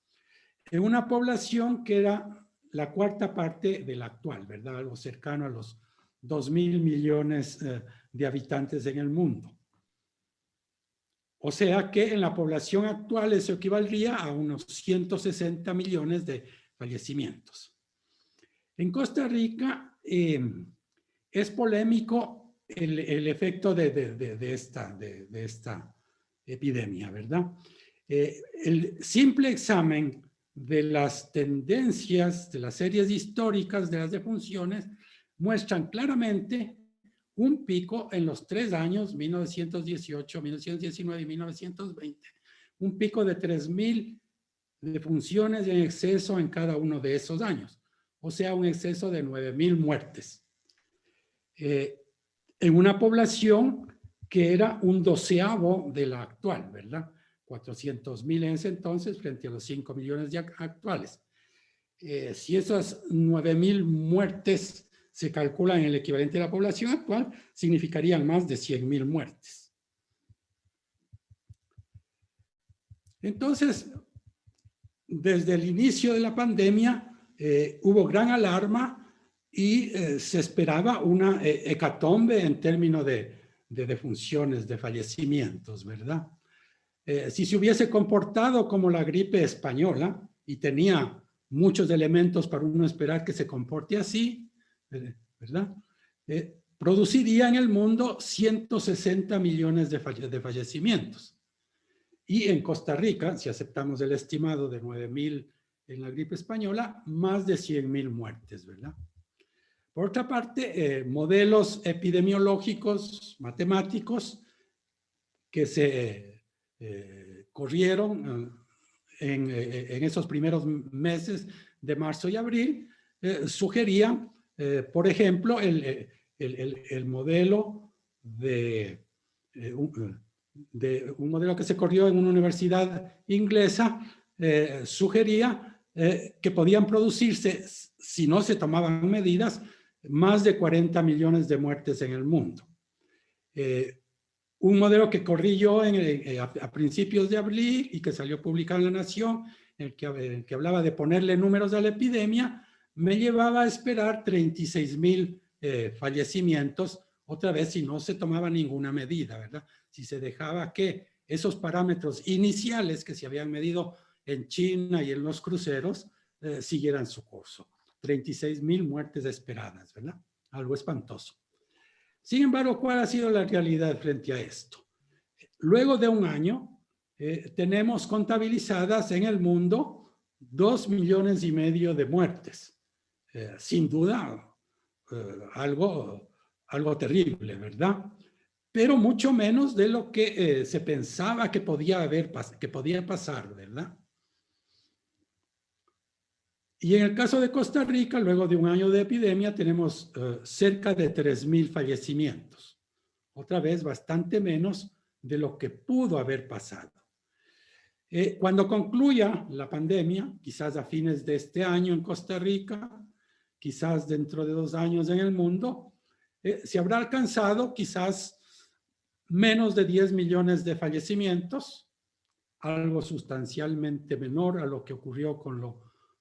En una población que era la cuarta parte de la actual, ¿verdad? Algo cercano a los 2.000 millones de habitantes en el mundo. O sea que en la población actual eso equivaldría a unos 160 millones de fallecimientos. En Costa Rica es polémico el efecto de esta epidemia, ¿verdad? El simple examen de las tendencias, de las series históricas de las defunciones, muestran claramente un pico en los 3 años, 1918, 1919 y 1920, un pico de 3.000 defunciones en exceso en cada uno de esos años, o sea, un exceso de 9.000 muertes. En una población que era un 12avo de la actual, ¿verdad? 400.000 en ese entonces frente a los 5 millones ya actuales. Si esas 9.000 muertes se calculan en el equivalente de la población actual, significarían más de 100.000 muertes. Entonces, desde el inicio de la pandemia hubo gran alarma y se esperaba una hecatombe en términos de defunciones, de fallecimientos, ¿verdad? Si se hubiese comportado como la gripe española y tenía muchos elementos para uno esperar que se comporte así, ¿verdad? Produciría en el mundo 160 millones de fallecimientos. Y en Costa Rica, si aceptamos el estimado de 9,000 en la gripe española, más de 100,000 muertes, ¿verdad? Por otra parte, modelos epidemiológicos, matemáticos, que se corrieron en esos primeros meses de marzo y abril, sugerían, por ejemplo, el modelo de un modelo que se corrió en una universidad inglesa, sugería que podían producirse, si no se tomaban medidas, más de 40 millones de muertes en el mundo. Un modelo que corrí yo a principios de abril y que salió publicado en La Nación, en el que hablaba de ponerle números a la epidemia, me llevaba a esperar 36,000 fallecimientos, otra vez si no se tomaba ninguna medida, ¿verdad? Si se dejaba que esos parámetros iniciales que se habían medido en China y en los cruceros siguieran su curso. 36,000 muertes esperadas, ¿verdad? Algo espantoso. Sin embargo, ¿cuál ha sido la realidad frente a esto? Luego de un año, tenemos contabilizadas en el mundo 2,5 millones de muertes. Sin duda, algo terrible, ¿verdad? Pero mucho menos de lo que se pensaba que podía pasar, ¿verdad? Y en el caso de Costa Rica, luego de un año de epidemia, tenemos cerca de 3,000 fallecimientos. Otra vez, bastante menos de lo que pudo haber pasado. Cuando concluya la pandemia, quizás a fines de este año en Costa Rica, quizás dentro de 2 años en el mundo, se habrá alcanzado quizás menos de 10 millones de fallecimientos, algo sustancialmente menor a lo que ocurrió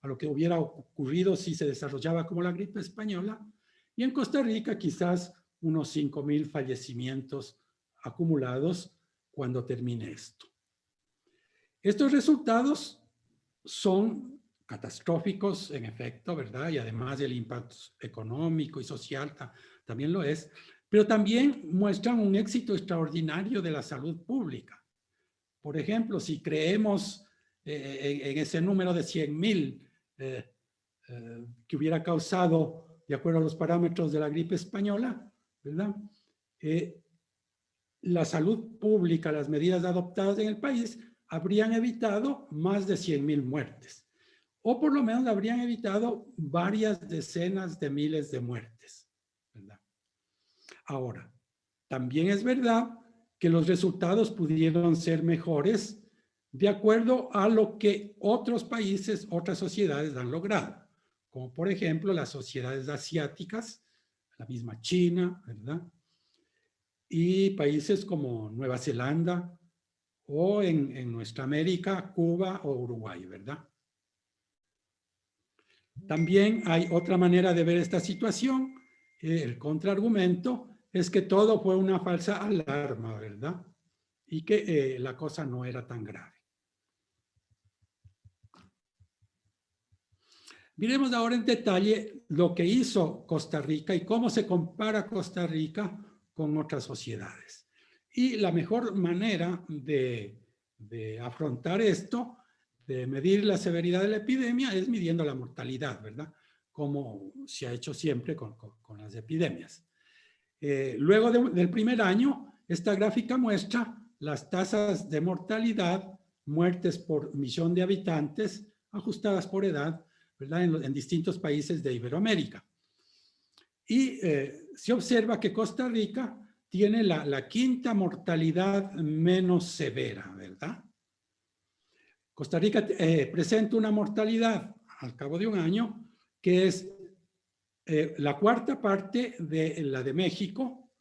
a lo que hubiera ocurrido si se desarrollaba como la gripe española, y en Costa Rica quizás unos 5,000 fallecimientos acumulados cuando termine esto. Estos resultados son catastróficos en efecto, ¿verdad? Y además el impacto económico y social también lo es, pero también muestran un éxito extraordinario de la salud pública. Por ejemplo, si creemos en ese número de 100,000 que hubiera causado, de acuerdo a los parámetros de la gripe española, ¿verdad? La salud pública, las medidas adoptadas en el país, habrían evitado más de 100,000 muertes. O por lo menos habrían evitado varias decenas de miles de muertes, ¿verdad? Ahora, también es verdad que los resultados pudieron ser mejores de acuerdo a lo que otros países, otras sociedades han logrado, como por ejemplo las sociedades asiáticas, la misma China, ¿verdad? Y países como Nueva Zelanda o en nuestra América, Cuba o Uruguay, ¿verdad? También hay otra manera de ver esta situación. El contraargumento es que todo fue una falsa alarma, ¿verdad? Y que la cosa no era tan grave. Miremos ahora en detalle lo que hizo Costa Rica y cómo se compara Costa Rica con otras sociedades. Y la mejor manera de afrontar esto, de medir la severidad de la epidemia, es midiendo la mortalidad, ¿verdad? Como se ha hecho siempre con las epidemias. Luego del primer año, esta gráfica muestra las tasas de mortalidad, muertes por millón de habitantes, ajustadas por edad, ¿verdad? En distintos países de Iberoamérica. Y se observa que Costa Rica tiene la quinta mortalidad menos severa, ¿verdad? Costa Rica presenta una mortalidad al cabo de un año que es la cuarta parte de la de México,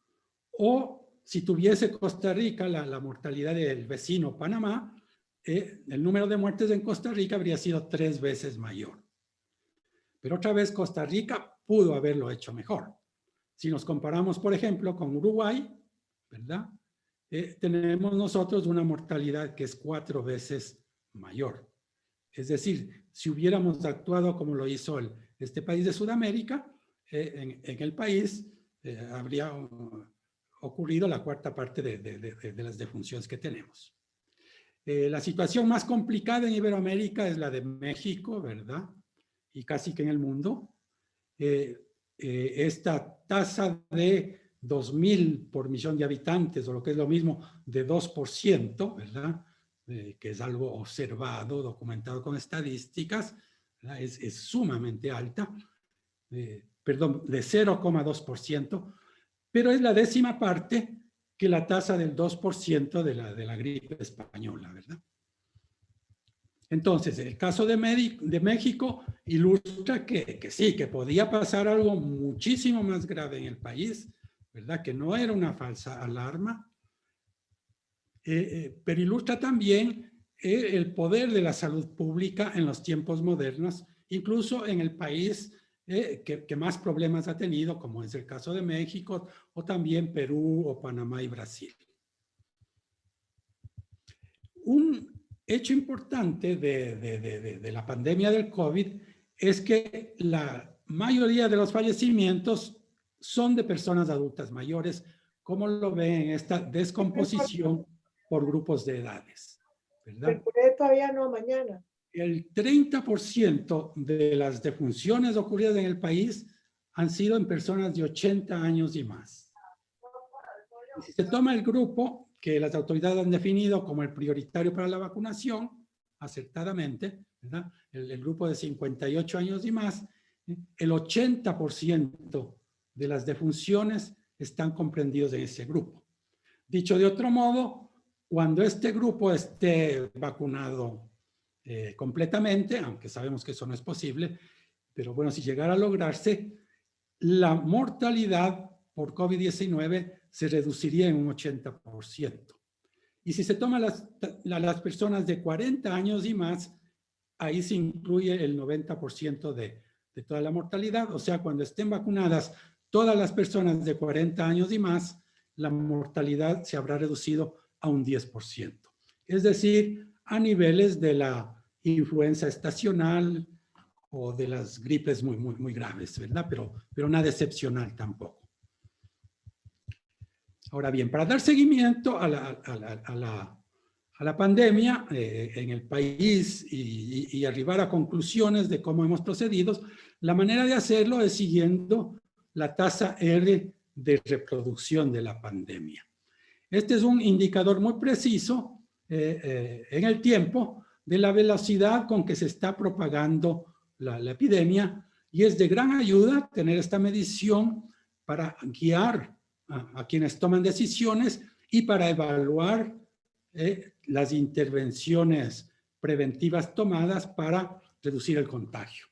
o si tuviese Costa Rica la mortalidad del vecino Panamá, el número de muertes en Costa Rica habría sido 3 veces mayor. Pero otra vez Costa Rica pudo haberlo hecho mejor. Si nos comparamos, por ejemplo, con Uruguay, ¿verdad? tenemos nosotros una mortalidad que es 4 veces mayor. Es decir, si hubiéramos actuado como lo hizo este país de Sudamérica, en el país habría ocurrido la 1/4 parte de las defunciones que tenemos. La situación más complicada en Iberoamérica es la de México, ¿verdad? Y casi que en el mundo. Esta tasa de 2.000 por millón de habitantes, o lo que es lo mismo, de 2%, ¿verdad? Que es algo observado, documentado con estadísticas, ¿verdad? Es sumamente alta, perdón, de 0,2%, pero es la 10ª parte que la tasa del 2% de la gripe española, ¿verdad? Entonces, el caso de México ilustra que sí, que podía pasar algo muchísimo más grave en el país, ¿verdad? Que no era una falsa alarma, pero ilustra también el poder de la salud pública en los tiempos modernos, incluso en el país que más problemas ha tenido, como es el caso de México, o también Perú, o Panamá y Brasil. Un hecho importante de la pandemia del COVID es que la mayoría de los fallecimientos son de personas adultas mayores, como lo ven en esta descomposición por grupos de edades, ¿verdad? Todavía no, mañana. El 30% de las defunciones ocurridas en el país han sido en personas de 80 años y más. Y si se toma el grupo que las autoridades han definido como el prioritario para la vacunación, acertadamente, ¿verdad? El grupo de 58 años y más, el 80% de las defunciones están comprendidos en ese grupo. Dicho de otro modo, cuando este grupo esté vacunado completamente, aunque sabemos que eso no es posible, pero bueno, si llegara a lograrse, la mortalidad por COVID-19 se reduciría en un 80%. Y si se toman las personas de 40 años y más, ahí se incluye el 90% de toda la mortalidad. O sea, cuando estén vacunadas todas las personas de 40 años y más, la mortalidad se habrá reducido a un 10%. Es decir, a niveles de la influenza estacional o de las gripes muy graves, ¿verdad? Pero nada excepcional tampoco. Ahora bien, para dar seguimiento a la pandemia en el país y arribar a conclusiones de cómo hemos procedido, la manera de hacerlo es siguiendo la tasa R de reproducción de la pandemia. Este es un indicador muy preciso en el tiempo de la velocidad con que se está propagando la epidemia, y es de gran ayuda tener esta medición para guiar a quienes toman decisiones y para evaluar las intervenciones preventivas tomadas para reducir el contagio.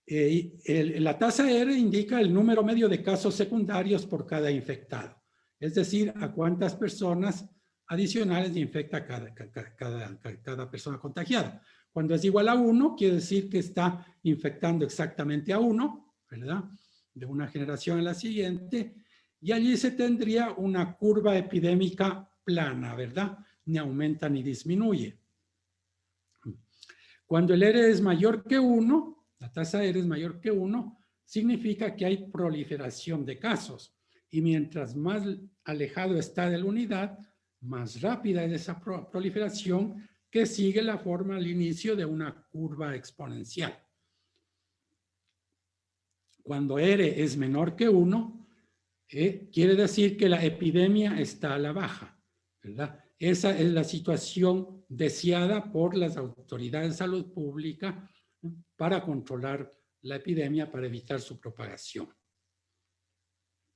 La tasa R indica el número medio de casos secundarios por cada infectado, es decir, a cuántas personas adicionales infecta cada persona contagiada. Cuando es igual a 1, quiere decir que está infectando exactamente a 1, ¿verdad? De una generación a la siguiente, y allí se tendría una curva epidémica plana, ¿verdad? Ni aumenta ni disminuye. Cuando el R es mayor que 1, la tasa R es mayor que 1, significa que hay proliferación de casos, y mientras más alejado está de la unidad, más rápida es esa proliferación, que sigue la forma al inicio de una curva exponencial. Cuando R es menor que 1, quiere decir que la epidemia está a la baja, ¿verdad? Esa es la situación deseada por las autoridades de salud pública para controlar la epidemia, para evitar su propagación,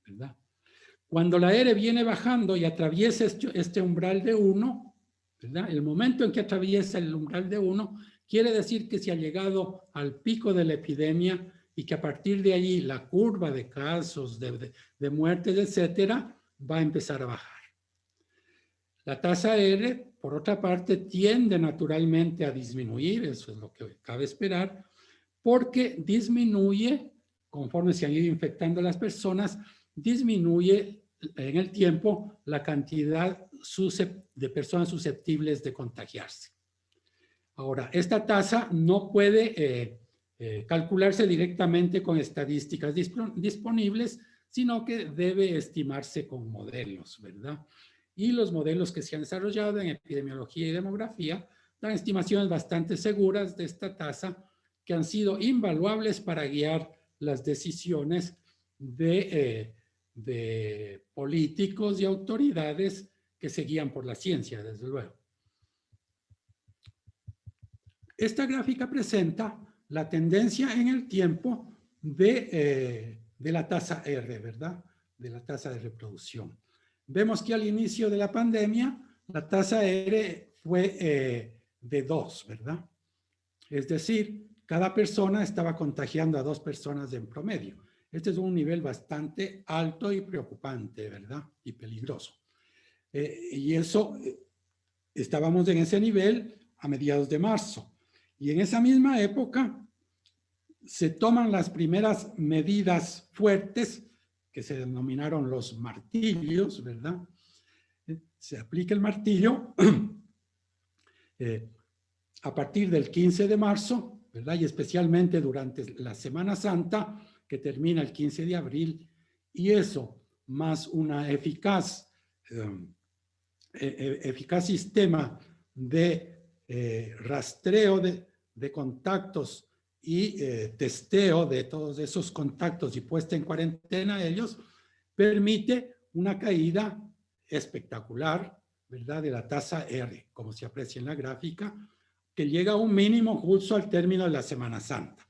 ¿verdad? Cuando la R viene bajando y atraviesa este umbral de 1, ¿verdad? El momento en que atraviesa el umbral de 1 quiere decir que se ha llegado al pico de la epidemia y que a partir de allí la curva de casos, de muertes, etcétera, va a empezar a bajar. La tasa R, por otra parte, tiende naturalmente a disminuir, eso es lo que cabe esperar, porque disminuye, conforme se han ido infectando las personas, disminuye en el tiempo la cantidad de personas susceptibles de contagiarse. Ahora, esta tasa no puede calcularse directamente con estadísticas disponibles, sino que debe estimarse con modelos, ¿verdad? Y los modelos que se han desarrollado en epidemiología y demografía dan estimaciones bastante seguras de esta tasa que han sido invaluables para guiar las decisiones de políticos y autoridades que se guían por la ciencia, desde luego. Esta gráfica presenta la tendencia en el tiempo de la tasa R, ¿verdad? De la tasa de reproducción. Vemos que al inicio de la pandemia, la tasa R fue de 2, ¿verdad? Es decir, cada persona estaba contagiando a 2 personas en promedio. Este es un nivel bastante alto y preocupante, ¿verdad? Y peligroso. Y eso, estábamos en ese nivel a mediados de marzo. Y en esa misma época se toman las primeras medidas fuertes que se denominaron los martillos, ¿verdad? Se aplica el martillo a partir del 15 de marzo, ¿verdad? Y especialmente durante la Semana Santa, que termina el 15 de abril, y eso, más una eficaz sistema de rastreo de contactos y testeo de todos esos contactos y puesta en cuarentena ellos, permite una caída espectacular, ¿verdad? De la tasa R, como se aprecia en la gráfica, que llega a un mínimo justo al término de la Semana Santa.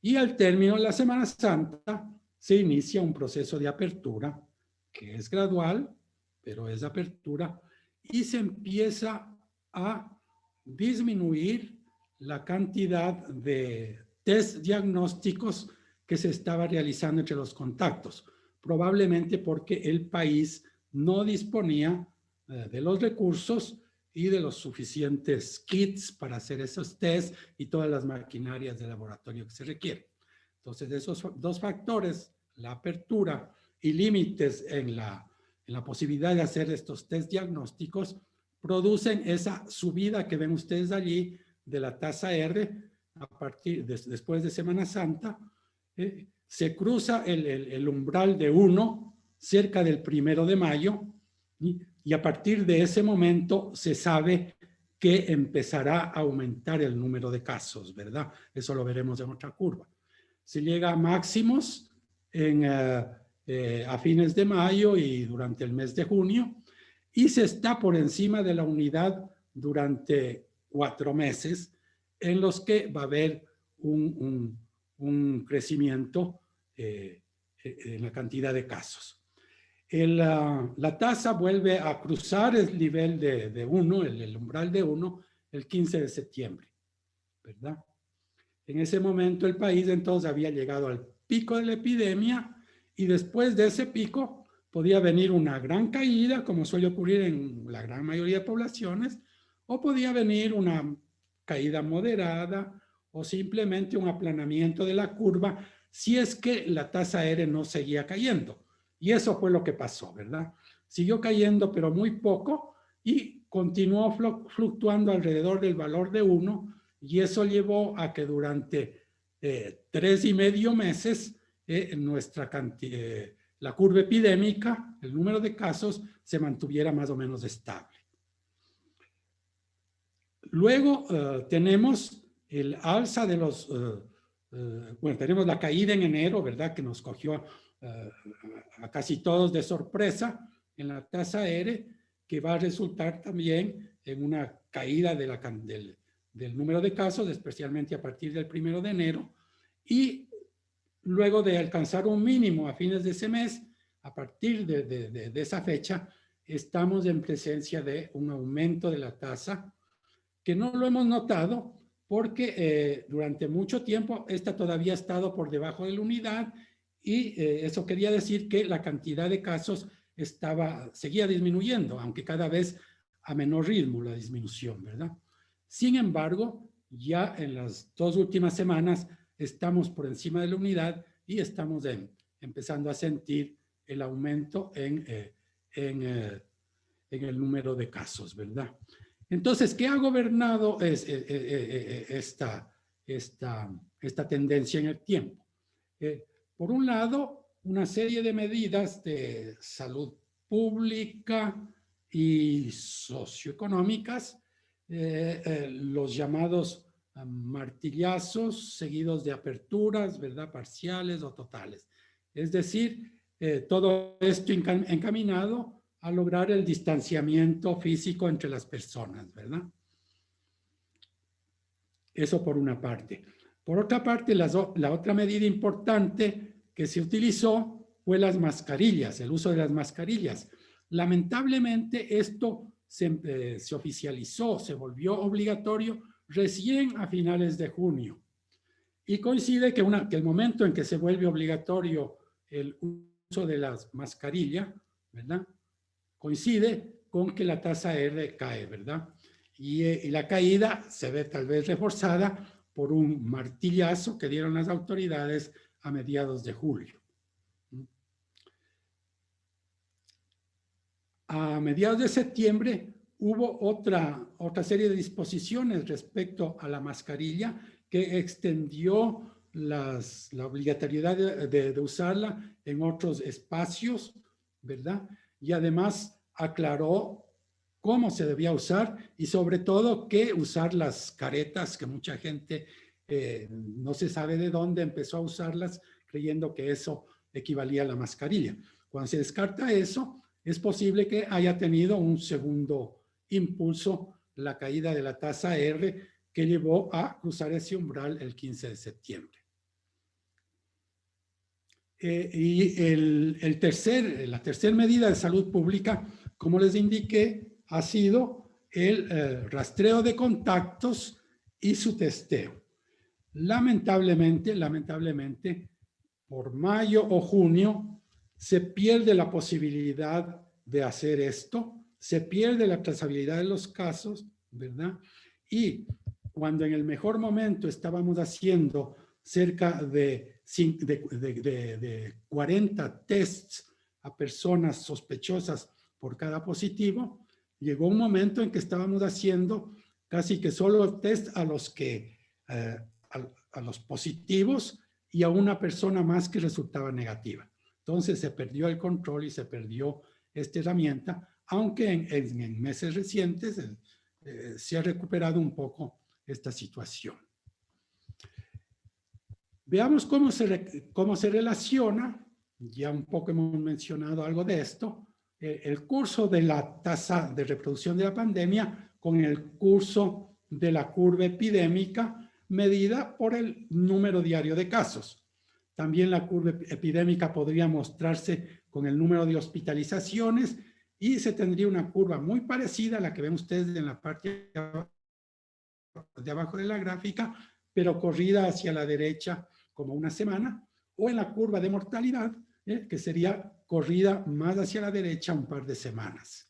Y al término de la Semana Santa se inicia un proceso de apertura que es gradual, pero es apertura, y se empieza a disminuir la cantidad de test diagnósticos que se estaba realizando entre los contactos, probablemente porque el país no disponía de los recursos y de los suficientes kits para hacer esos tests y todas las maquinarias de laboratorio que se requieren. Entonces, esos 2 factores, la apertura y límites en la posibilidad de hacer estos test diagnósticos, producen esa subida que ven ustedes allí de la tasa R a partir después de Semana Santa. Se cruza el umbral de 1 cerca del 1 de mayo y a partir de ese momento se sabe que empezará a aumentar el número de casos, ¿verdad? Eso lo veremos en otra curva. Se llega a máximos a fines de mayo y durante el mes de junio, y se está por encima de la unidad durante 4 meses, en los que va a haber un crecimiento en la cantidad de casos. La tasa vuelve a cruzar el nivel de 1, el umbral de 1, el 15 de septiembre, ¿verdad? En ese momento el país entonces había llegado al pico de la epidemia y después de ese pico podía venir una gran caída, como suele ocurrir en la gran mayoría de poblaciones, o podía venir una caída moderada o simplemente un aplanamiento de la curva si es que la tasa R no seguía cayendo. Y eso fue lo que pasó, ¿verdad? Siguió cayendo, pero muy poco, y continuó fluctuando alrededor del valor de 1, y eso llevó a que durante 3,5 meses la curva epidémica, el número de casos, se mantuviera más o menos estable. Luego tenemos el alza de los... bueno, tenemos la caída en enero, ¿verdad? Que nos cogió a casi todos de sorpresa en la tasa R, que va a resultar también en una caída del número de casos, especialmente a partir del 1 de enero, y luego de alcanzar un mínimo a fines de ese mes, a partir de esa fecha, estamos en presencia de un aumento de la tasa, que no lo hemos notado porque durante mucho tiempo esta todavía ha estado por debajo de la unidad, y eso quería decir que la cantidad de casos seguía disminuyendo, aunque cada vez a menor ritmo la disminución, ¿verdad? Sin embargo, ya en las 2 últimas semanas estamos por encima de la unidad y estamos empezando a sentir el aumento en el número de casos, ¿verdad? Entonces, ¿qué ha gobernado esta tendencia en el tiempo? Por un lado, una serie de medidas de salud pública y socioeconómicas, los llamados martillazos seguidos de aperturas, ¿verdad? Parciales o totales. Es decir, todo esto encaminado a lograr el distanciamiento físico entre las personas, ¿verdad? Eso por una parte. Por otra parte, la otra medida importante que se utilizó fue las mascarillas, el uso de las mascarillas. Lamentablemente, esto se oficializó, se volvió obligatorio recién a finales de junio. Y coincide que el momento en que se vuelve obligatorio el uso de las mascarillas, ¿verdad? Coincide con que la tasa R cae, ¿verdad? Y la caída se ve tal vez reforzada por un martillazo que dieron las autoridades a mediados de julio. A mediados de septiembre hubo otra serie de disposiciones respecto a la mascarilla que extendió la obligatoriedad de usarla en otros espacios, ¿verdad? Y además aclaró cómo se debía usar y sobre todo qué usar las caretas, que mucha gente no se sabe de dónde empezó a usarlas creyendo que eso equivalía a la mascarilla. Cuando se descarta eso, es posible que haya tenido un segundo impulso la caída de la tasa R que llevó a cruzar ese umbral el 15 de septiembre. La tercera medida de salud pública, como les indiqué, ha sido el rastreo de contactos y su testeo. Lamentablemente, por mayo o junio se pierde la posibilidad de hacer esto, se pierde la trazabilidad de los casos, ¿verdad? Y cuando en el mejor momento estábamos haciendo cerca de 40 tests a personas sospechosas por cada positivo, llegó un momento en que estábamos haciendo casi que solo test a los positivos y a una persona más que resultaba negativa. Entonces se perdió el control y se perdió esta herramienta, aunque en meses recientes se ha recuperado un poco esta situación. Veamos cómo se relaciona, ya un poco hemos mencionado algo de esto, el curso de la tasa de reproducción de la pandemia con el curso de la curva epidémica medida por el número diario de casos. También la curva epidémica podría mostrarse con el número de hospitalizaciones y se tendría una curva muy parecida a la que ven ustedes en la parte de abajo de la gráfica, pero corrida hacia la derecha como una semana, o en la curva de mortalidad, que sería corrida más hacia la derecha un par de semanas.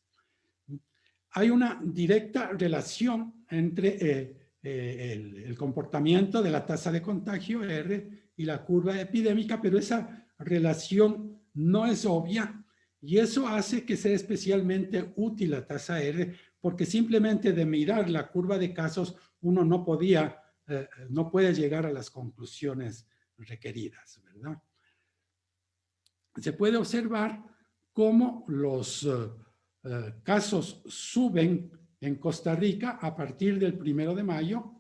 Hay una directa relación entre el comportamiento de la tasa de contagio R y la curva epidémica, pero esa relación no es obvia y eso hace que sea especialmente útil la tasa R, porque simplemente de mirar la curva de casos uno no puede llegar a las conclusiones requeridas, ¿verdad? Se puede observar cómo los casos suben en Costa Rica a partir del 1 de mayo.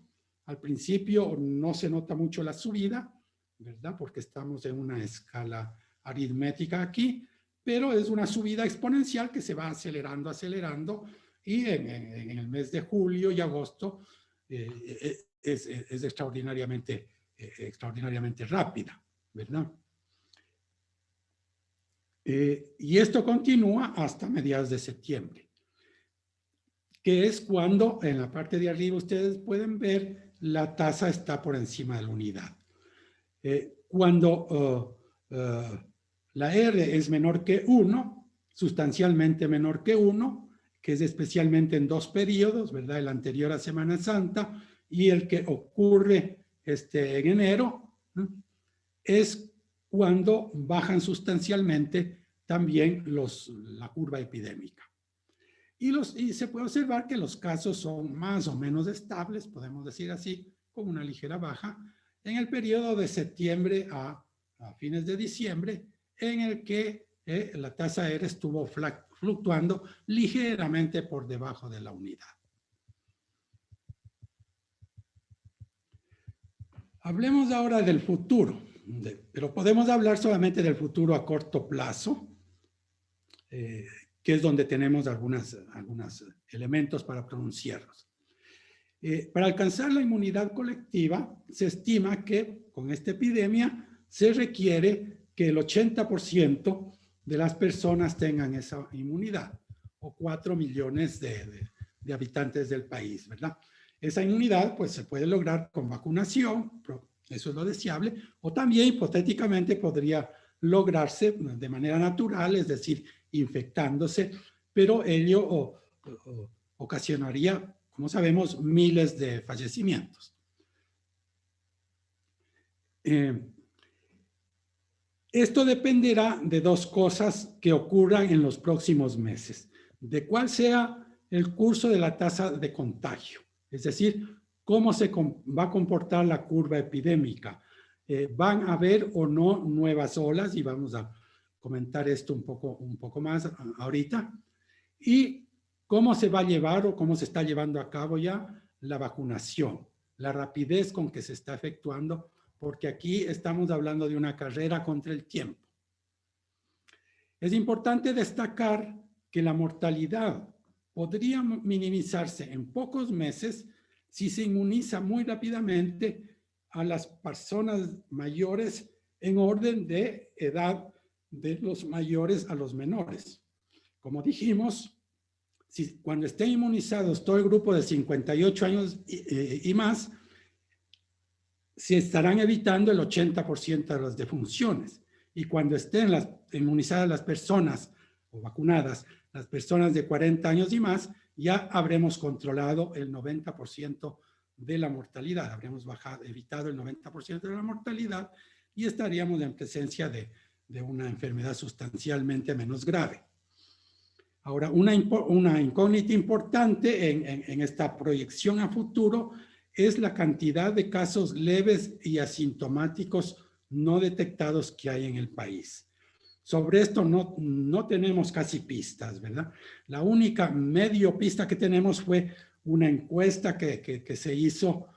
Al principio no se nota mucho la subida, ¿verdad? Porque estamos en una escala aritmética aquí, pero es una subida exponencial que se va acelerando y en el mes de julio y agosto es extraordinariamente rápida, ¿verdad? Y esto continúa hasta mediados de septiembre, que es cuando en la parte de arriba ustedes pueden ver la tasa está por encima de la unidad. Cuando la R es menor que 1, sustancialmente menor que 1, que es especialmente en dos periodos, ¿verdad? El anterior a Semana Santa y el que ocurre en enero, ¿no? Es cuando bajan sustancialmente también la curva epidémica. Y se puede observar que los casos son más o menos estables, podemos decir así, con una ligera baja, en el periodo de septiembre a fines de diciembre, en el que la tasa R estuvo fluctuando ligeramente por debajo de la unidad. Hablemos ahora del futuro, pero podemos hablar solamente del futuro a corto plazo, que es donde tenemos algunos elementos para pronunciarlos. Para alcanzar la inmunidad colectiva, se estima que con esta epidemia se requiere que el 80% de las personas tengan esa inmunidad, o 4 millones de habitantes del país, ¿verdad? Esa inmunidad pues se puede lograr con vacunación, eso es lo deseable, o también hipotéticamente podría lograrse de manera natural, es decir, infectándose, pero ello ocasionaría, como sabemos, miles de fallecimientos. Esto dependerá de dos cosas que ocurran en los próximos meses, de cuál sea el curso de la tasa de contagio. Es decir, cómo se va a comportar la curva epidémica. ¿Van a haber o no nuevas olas? Y vamos a comentar esto un poco más ahorita. Y cómo se va a llevar o cómo se está llevando a cabo ya la vacunación. La rapidez con que se está efectuando, porque aquí estamos hablando de una carrera contra el tiempo. Es importante destacar que la mortalidad podría minimizarse en pocos meses si se inmuniza muy rápidamente a las personas mayores en orden de edad de los mayores a los menores. Como dijimos, cuando estén inmunizados todo el grupo de 58 años y más, se estarán evitando el 80% de las defunciones. Y cuando estén inmunizadas las personas o vacunadas, las personas de 40 años y más, ya habremos controlado el 90% de la mortalidad. Habremos evitado el 90% de la mortalidad y estaríamos en presencia de una enfermedad sustancialmente menos grave. Ahora, una incógnita importante en esta proyección a futuro es la cantidad de casos leves y asintomáticos no detectados que hay en el país. Sobre esto no tenemos casi pistas, ¿verdad? La única medio pista que tenemos fue una encuesta que se hizo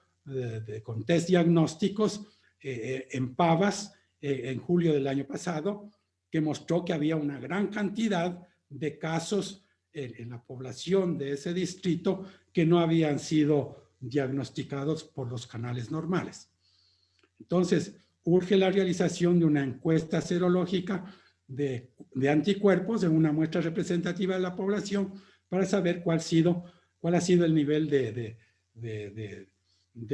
con test diagnósticos en Pavas en julio del año pasado, que mostró que había una gran cantidad de casos en la población de ese distrito que no habían sido diagnosticados por los canales normales. Entonces, urge la realización de una encuesta serológica de anticuerpos en una muestra representativa de la población para saber cuál ha sido el nivel de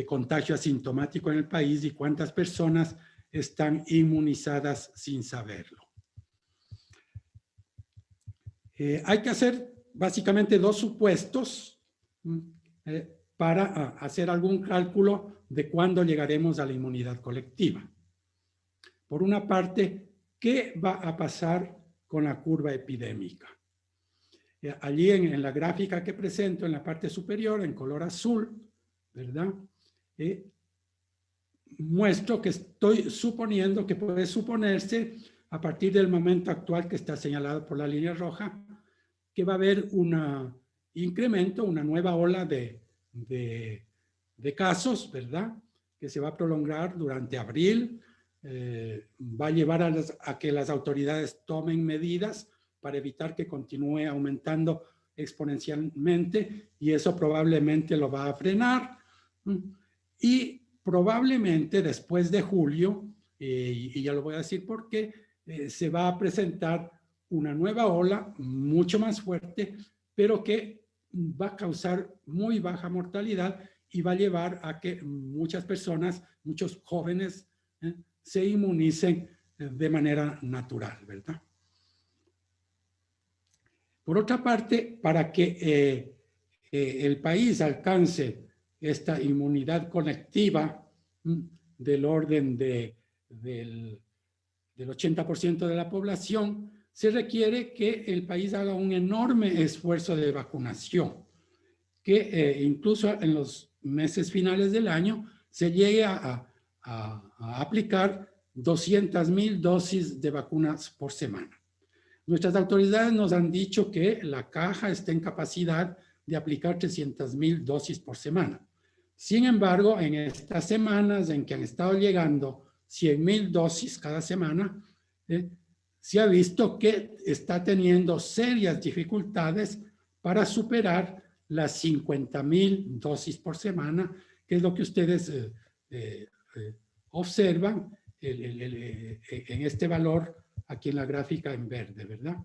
contagio asintomático en el país y cuántas personas están inmunizadas sin saberlo. Hay que hacer básicamente dos supuestos para hacer algún cálculo de cuándo llegaremos a la inmunidad colectiva. Por una parte, ¿qué va a pasar con la curva epidémica? Allí en la gráfica que presento en la parte superior, en color azul, ¿verdad? Muestro que estoy suponiendo que puede suponerse a partir del momento actual que está señalado por la línea roja, que va a haber un incremento, una nueva ola de casos, ¿verdad? Que se va a prolongar durante abril, va a llevar a que las autoridades tomen medidas para evitar que continúe aumentando exponencialmente y eso probablemente lo va a frenar. Y probablemente después de julio, y ya lo voy a decir por qué, se va a presentar una nueva ola mucho más fuerte, pero que va a causar muy baja mortalidad y va a llevar a que muchas personas, muchos jóvenes, se inmunicen de manera natural, ¿verdad? Por otra parte, para que el país alcance esta inmunidad colectiva del orden del 80% de la población, se requiere que el país haga un enorme esfuerzo de vacunación, que incluso en los meses finales del año se llegue a aplicar 200,000 dosis de vacunas por semana. Nuestras autoridades nos han dicho que la caja está en capacidad de aplicar 300,000 dosis por semana. Sin embargo, en estas semanas en que han estado llegando 100,000 dosis cada semana, se ha visto que está teniendo serias dificultades para superar las 50,000 dosis por semana, que es lo que ustedes observan en este valor aquí en la gráfica en verde, ¿verdad?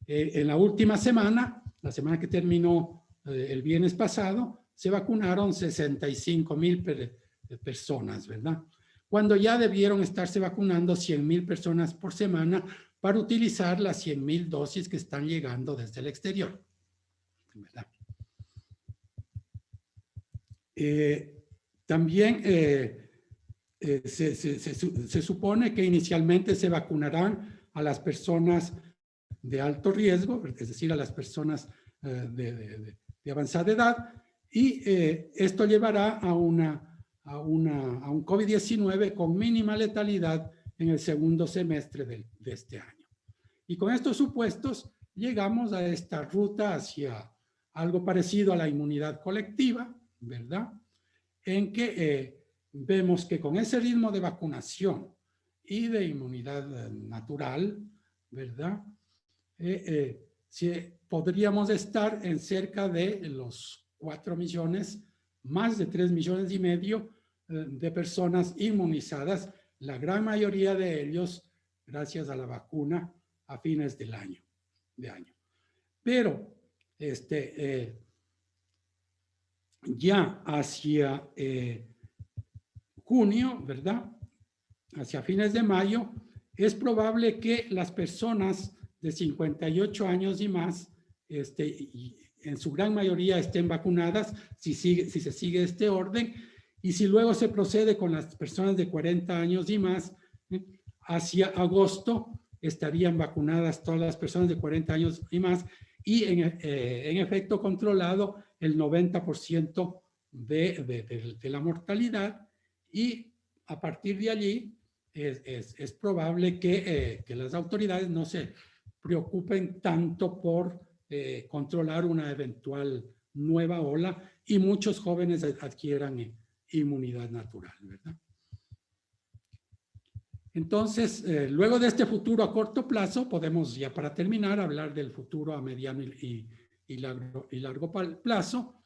En la última semana, la semana que terminó el viernes pasado, se vacunaron 65,000 personas, ¿verdad? Cuando ya debieron estarse vacunando 100,000 personas por semana para utilizar las 100,000 dosis que están llegando desde el exterior, ¿verdad? También se supone que inicialmente se vacunarán a las personas de alto riesgo, es decir, a las personas de avanzada edad, y esto llevará a un COVID-19 con mínima letalidad en el segundo semestre de este año. Y con estos supuestos llegamos a esta ruta hacia algo parecido a la inmunidad colectiva, ¿verdad? En que vemos que con ese ritmo de vacunación y de inmunidad natural, ¿verdad? Podríamos estar en cerca de los 4 millones, más de 3 millones y medio de personas inmunizadas, la gran mayoría de ellos gracias a la vacuna a fines del año. Pero ya hacia junio, ¿verdad? Hacia fines de mayo, es probable que las personas de 58 años y más, en su gran mayoría estén vacunadas, si se sigue este orden, y si luego se procede con las personas de 40 años y más, hacia agosto estarían vacunadas todas las personas de 40 años y más, y en efecto controlado el 90% de la mortalidad, y a partir de allí es probable que las autoridades no se preocupen tanto por controlar una eventual nueva ola y muchos jóvenes adquieran inmunidad natural, ¿verdad? Entonces, luego de este futuro a corto plazo, podemos ya para terminar hablar del futuro a mediano y largo plazo.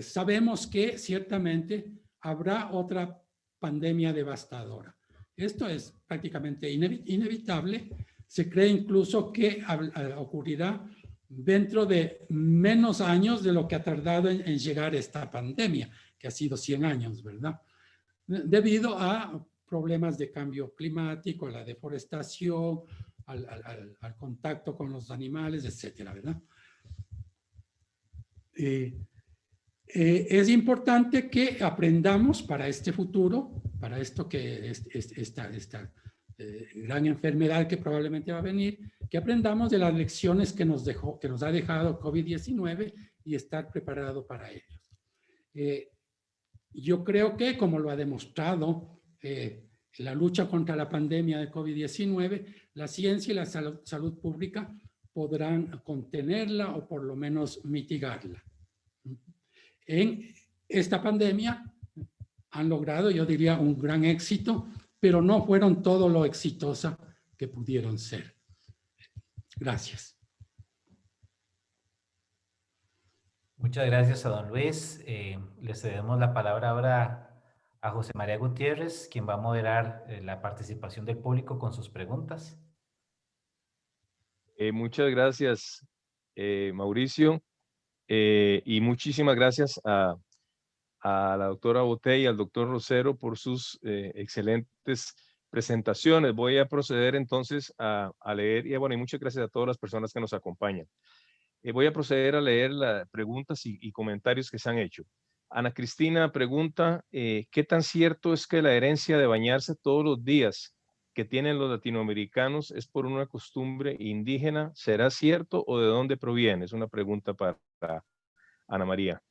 Sabemos que ciertamente habrá otra pandemia devastadora. Esto es prácticamente inevitable. Se cree incluso que ocurrirá dentro de menos años de lo que ha tardado en llegar esta pandemia, que ha sido 100 años, ¿verdad? Debido a problemas de cambio climático, a la deforestación, al contacto con los animales, etcétera, ¿verdad? Es importante que aprendamos para este futuro, para esto que esta gran enfermedad que probablemente va a venir, que aprendamos de las lecciones que nos ha dejado COVID-19 y estar preparado para ellos. Yo creo que, como lo ha demostrado la lucha contra la pandemia de COVID-19, la ciencia y la salud pública podrán contenerla o por lo menos mitigarla. En esta pandemia han logrado, yo diría, un gran éxito, pero no fueron todo lo exitosa que pudieron ser. Gracias. Muchas gracias a don Luis. Le cedemos la palabra ahora a José María Gutiérrez, quien va a moderar la participación del público con sus preguntas. Muchas gracias, Mauricio, y muchísimas gracias a la doctora Botey y al doctor Rosero por sus excelentes presentaciones. Voy a proceder entonces a leer, y bueno, y muchas gracias a todas las personas que nos acompañan. Voy a proceder a leer las preguntas y comentarios que se han hecho. Ana Cristina pregunta, ¿qué tan cierto es que la herencia de bañarse todos los días que tienen los latinoamericanos es por una costumbre indígena. ¿Será cierto o de dónde proviene? Es una pregunta para Ana María.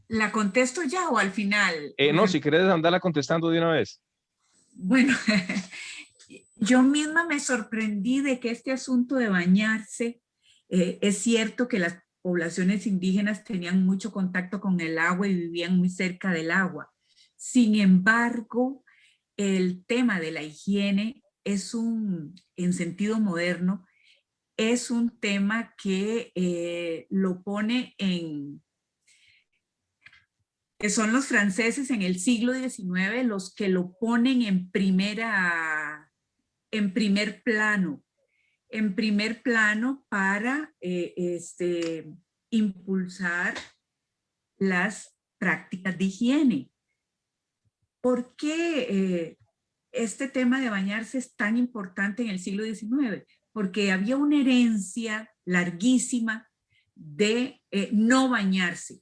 ¿La contesto ya o al final? No, si querés andarla contestando de una vez. Bueno, yo misma me sorprendí de que este asunto de bañarse, es cierto que las poblaciones indígenas tenían mucho contacto con el agua y vivían muy cerca del agua. Sin embargo, el tema de la higiene es en sentido moderno, es un tema que lo pone que son los franceses en el siglo XIX los que lo ponen en primer plano para impulsar las prácticas de higiene. ¿Por qué este tema de bañarse es tan importante en el siglo XIX? Porque había una herencia larguísima de no bañarse.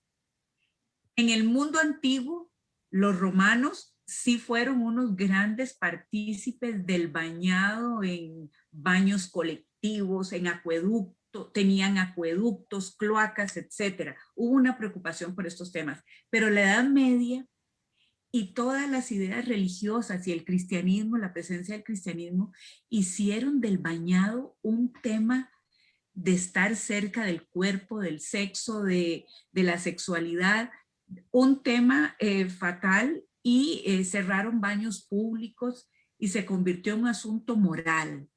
En el mundo antiguo, los romanos sí fueron unos grandes partícipes del bañado en baños colectivos, en acueductos, tenían acueductos, cloacas, etc. Hubo una preocupación por estos temas, pero la Edad Media y todas las ideas religiosas y el cristianismo, la presencia del cristianismo, hicieron del bañado un tema de estar cerca del cuerpo, del sexo, de la sexualidad, un tema fatal, y cerraron baños públicos y se convirtió en un asunto moral.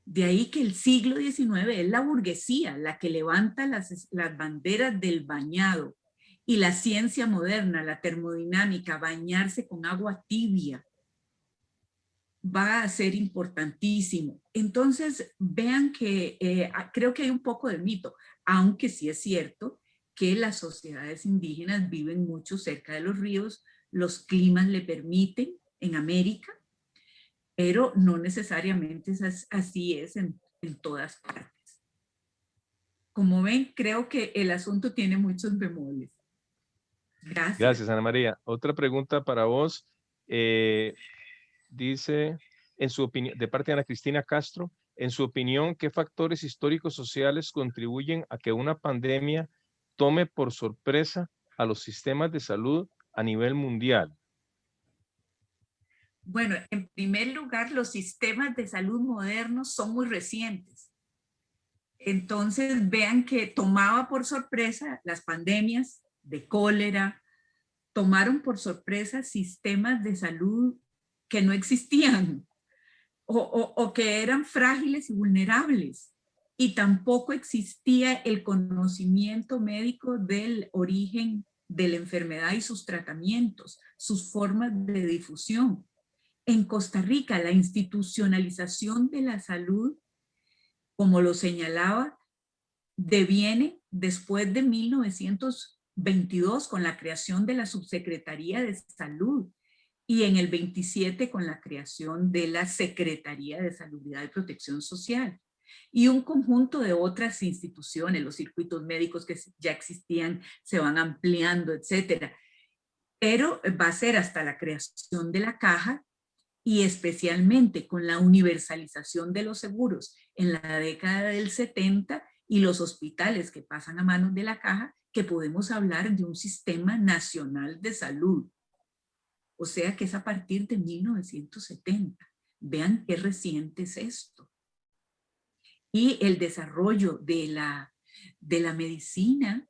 De ahí que el siglo XIX es la burguesía la que levanta las banderas del bañado, y la ciencia moderna, la termodinámica, bañarse con agua tibia, va a ser importantísimo. Entonces, vean que creo que hay un poco de mito, aunque sí es cierto que las sociedades indígenas viven mucho cerca de los ríos, los climas le permiten en América, pero no necesariamente así es en todas partes. Como ven, creo que el asunto tiene muchos bemoles. Gracias. Gracias, Ana María. Otra pregunta para vos. Dice, en su opinión, de parte de Ana Cristina Castro, en su opinión, ¿qué factores históricos sociales contribuyen a que una pandemia tome por sorpresa a los sistemas de salud a nivel mundial? Bueno, en primer lugar, los sistemas de salud modernos son muy recientes. Entonces, vean que tomaba por sorpresa las pandemias de cólera, tomaron por sorpresa sistemas de salud que no existían o que eran frágiles y vulnerables. Y tampoco existía el conocimiento médico del origen de la enfermedad y sus tratamientos, sus formas de difusión. En Costa Rica, la institucionalización de la salud, como lo señalaba, deviene después de 1922 con la creación de la Subsecretaría de Salud, y en el 27 con la creación de la Secretaría de Salubridad y Protección Social. Y un conjunto de otras instituciones, los circuitos médicos que ya existían se van ampliando, etcétera. Pero va a ser hasta la creación de la Caja, y especialmente con la universalización de los seguros en la década del 70 y los hospitales que pasan a manos de la Caja, que podemos hablar de un sistema nacional de salud. O sea que es a partir de 1970. Vean qué reciente es esto. Y el desarrollo de la medicina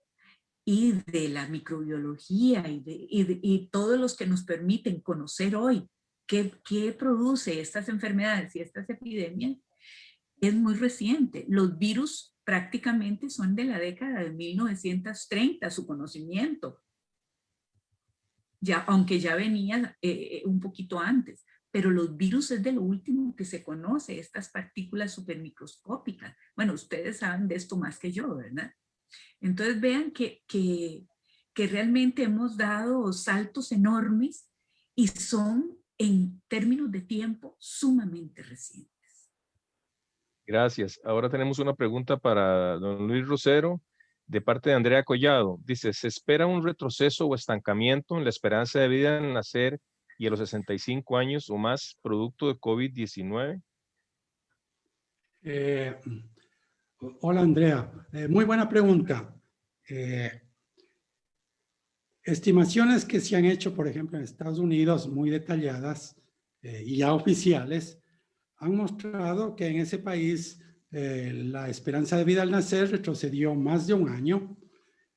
y de la microbiología y todos los que nos permiten conocer hoy qué produce estas enfermedades y estas epidemias, es muy reciente. Los virus prácticamente son de la década de 1930, su conocimiento. Ya, aunque ya venía un poquito antes, pero los virus es de lo último que se conoce, estas partículas supermicroscópicas. Bueno, ustedes saben de esto más que yo, ¿verdad? Entonces vean que realmente hemos dado saltos enormes y son en términos de tiempo sumamente recientes. Gracias. Ahora tenemos una pregunta para don Luis Rosero. de parte de Andrea Collado. Dice, ¿se espera un retroceso o estancamiento en la esperanza de vida al nacer y a los 65 años o más producto de COVID-19? Hola, Andrea. Muy buena pregunta. Estimaciones que se han hecho, por ejemplo, en Estados Unidos, muy detalladas y ya oficiales, han mostrado que en ese país la esperanza de vida al nacer retrocedió más de un año,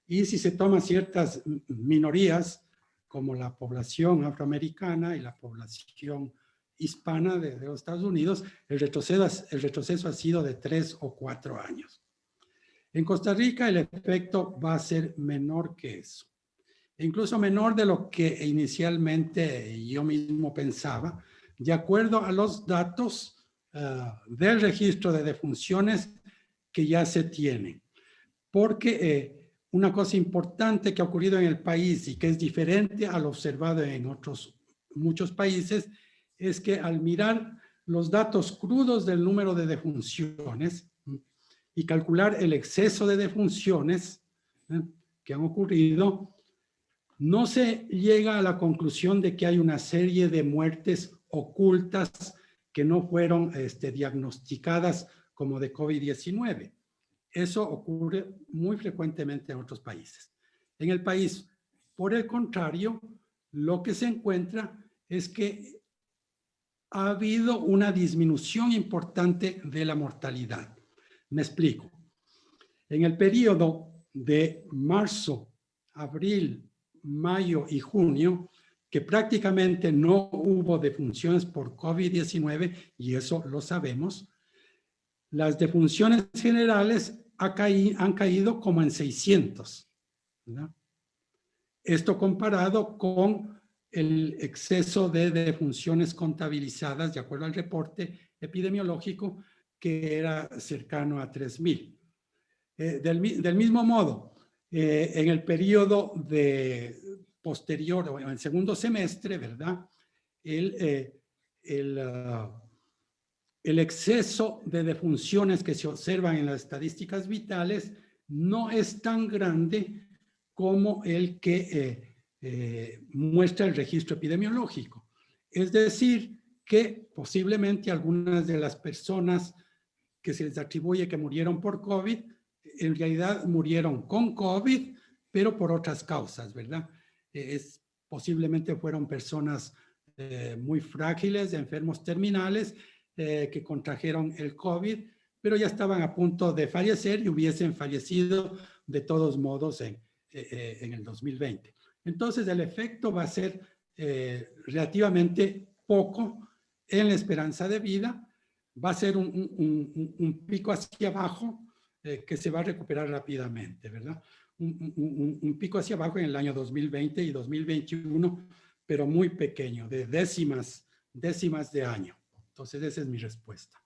y si se toman ciertas minorías, como la población afroamericana y la población hispana de los Estados Unidos, el retroceso ha sido de 3 o 4 años. En Costa Rica el efecto va a ser menor que eso, incluso menor de lo que inicialmente yo mismo pensaba, de acuerdo a los datos del registro de defunciones que ya se tienen. Porque una cosa importante que ha ocurrido en el país y que es diferente a lo observado en muchos países es que al mirar los datos crudos del número de defunciones y calcular el exceso de defunciones que han ocurrido, no se llega a la conclusión de que hay una serie de muertes ocultas que no fueron diagnosticadas como de COVID-19. Eso ocurre muy frecuentemente en otros países. En el país, por el contrario, lo que se encuentra es que ha habido una disminución importante de la mortalidad. Me explico. En el periodo de marzo, abril, mayo y junio, que prácticamente no hubo defunciones por COVID-19, y eso lo sabemos, las defunciones generales han caído como en 600, ¿verdad? Esto comparado con el exceso de defunciones contabilizadas, de acuerdo al reporte epidemiológico, que era cercano a 3,000. Del mismo modo, en el periodo posterior, o en el segundo semestre, ¿verdad? El exceso de defunciones que se observan en las estadísticas vitales no es tan grande como el que muestra el registro epidemiológico. Es decir, que posiblemente algunas de las personas que se les atribuye que murieron por COVID, en realidad murieron con COVID, pero por otras causas, ¿verdad? Posiblemente fueron personas muy frágiles, enfermos terminales, que contrajeron el COVID, pero ya estaban a punto de fallecer y hubiesen fallecido de todos modos en el 2020. Entonces el efecto va a ser relativamente poco en la esperanza de vida. Va a ser un pico hacia abajo que se va a recuperar rápidamente, ¿verdad? Un pico hacia abajo en el año 2020 y 2021, pero muy pequeño, de décimas de año. Entonces, esa es mi respuesta.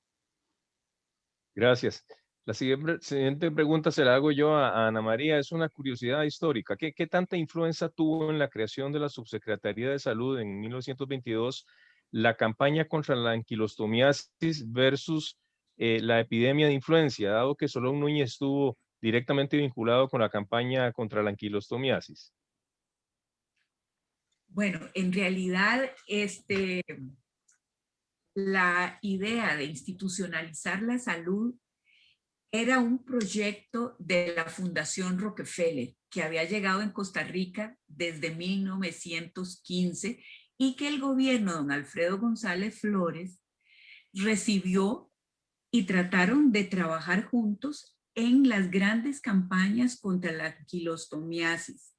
Gracias. La siguiente pregunta se la hago yo a Ana María. Es una curiosidad histórica. ¿Qué tanta influencia tuvo en la creación de la Subsecretaría de Salud en 1922 la campaña contra la anquilostomiasis versus la epidemia de influenza, dado que Solón Núñez estuvo directamente vinculado con la campaña contra la anquilostomiasis? Bueno, en realidad, la idea de institucionalizar la salud era un proyecto de la Fundación Rockefeller que había llegado en Costa Rica desde 1915 y que el gobierno de don Alfredo González Flores recibió y trataron de trabajar juntos en las grandes campañas contra la anquilostomiasis.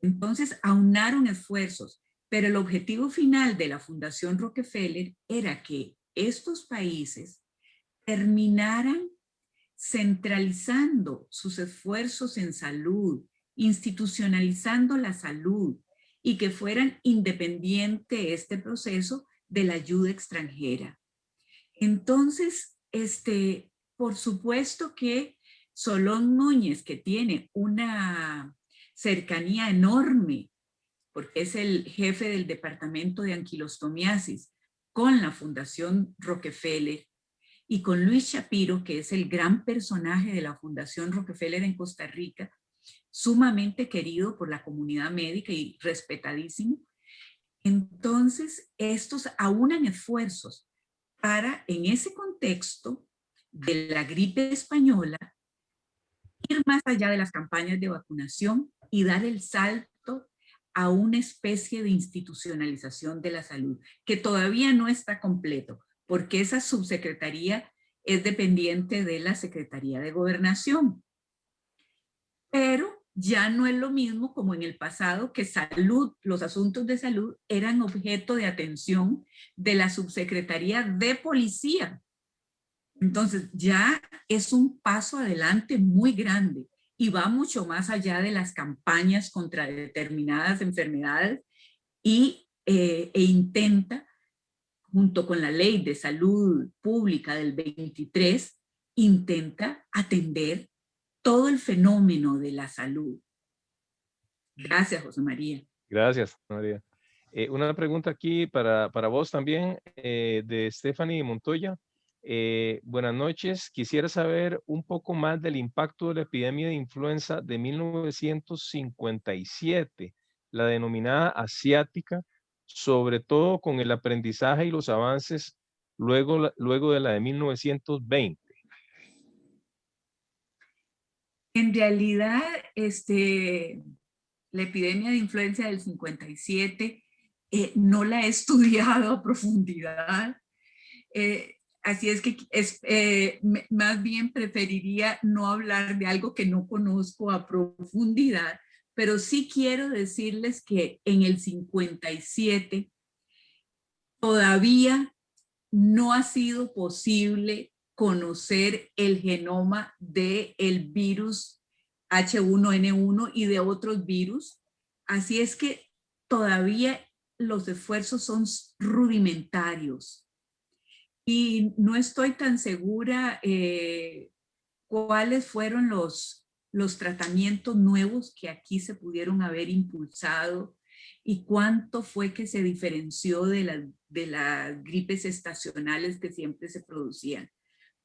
Entonces, aunaron esfuerzos, pero el objetivo final de la Fundación Rockefeller era que estos países terminaran centralizando sus esfuerzos en salud, institucionalizando la salud y que fueran independiente este proceso de la ayuda extranjera. Entonces, por supuesto que Solón Núñez, que tiene una cercanía enorme, porque es el jefe del departamento de anquilostomiasis con la Fundación Rockefeller, y con Luis Shapiro, que es el gran personaje de la Fundación Rockefeller en Costa Rica, sumamente querido por la comunidad médica y respetadísimo. Entonces, estos aunan esfuerzos para, en ese contexto de la gripe española, ir más allá de las campañas de vacunación y dar el salto a una especie de institucionalización de la salud, que todavía no está completo, porque esa subsecretaría es dependiente de la Secretaría de Gobernación. Pero ya no es lo mismo como en el pasado, que salud, los asuntos de salud eran objeto de atención de la Subsecretaría de Policía. Entonces ya es un paso adelante muy grande y va mucho más allá de las campañas contra determinadas enfermedades e intenta, junto con la Ley de Salud Pública del 23, intenta atender todo el fenómeno de la salud. Gracias, José María. Gracias, María. Una pregunta aquí para vos también, de Stephanie Montoya. Buenas noches. Quisiera saber un poco más del impacto de la epidemia de influenza de 1957, la denominada asiática, sobre todo con el aprendizaje y los avances luego de la de 1920. En realidad, la epidemia de influenza del 57 no la he estudiado a profundidad. Así es que más bien preferiría no hablar de algo que no conozco a profundidad, pero sí quiero decirles que en el 57 todavía no ha sido posible conocer el genoma del virus H1N1 y de otros virus. Así es que todavía los esfuerzos son rudimentarios. Y no estoy tan segura cuáles fueron los tratamientos nuevos que aquí se pudieron haber impulsado y cuánto fue que se diferenció de las gripes estacionales que siempre se producían.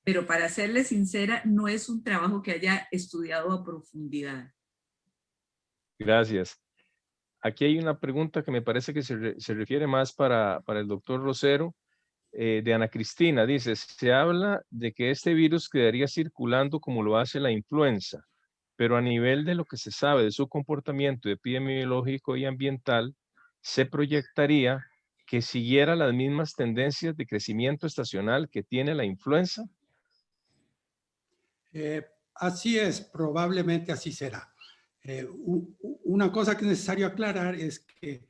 Pero para serles sincera, no es un trabajo que haya estudiado a profundidad. Gracias. Aquí hay una pregunta que me parece que se refiere más para el doctor Rosero, de Ana Cristina. Dice, se habla de que este virus quedaría circulando como lo hace la influenza, pero a nivel de lo que se sabe de su comportamiento epidemiológico y ambiental, se proyectaría que siguiera las mismas tendencias de crecimiento estacional que tiene la influenza. Así es, probablemente así será. Una cosa que es necesario aclarar es que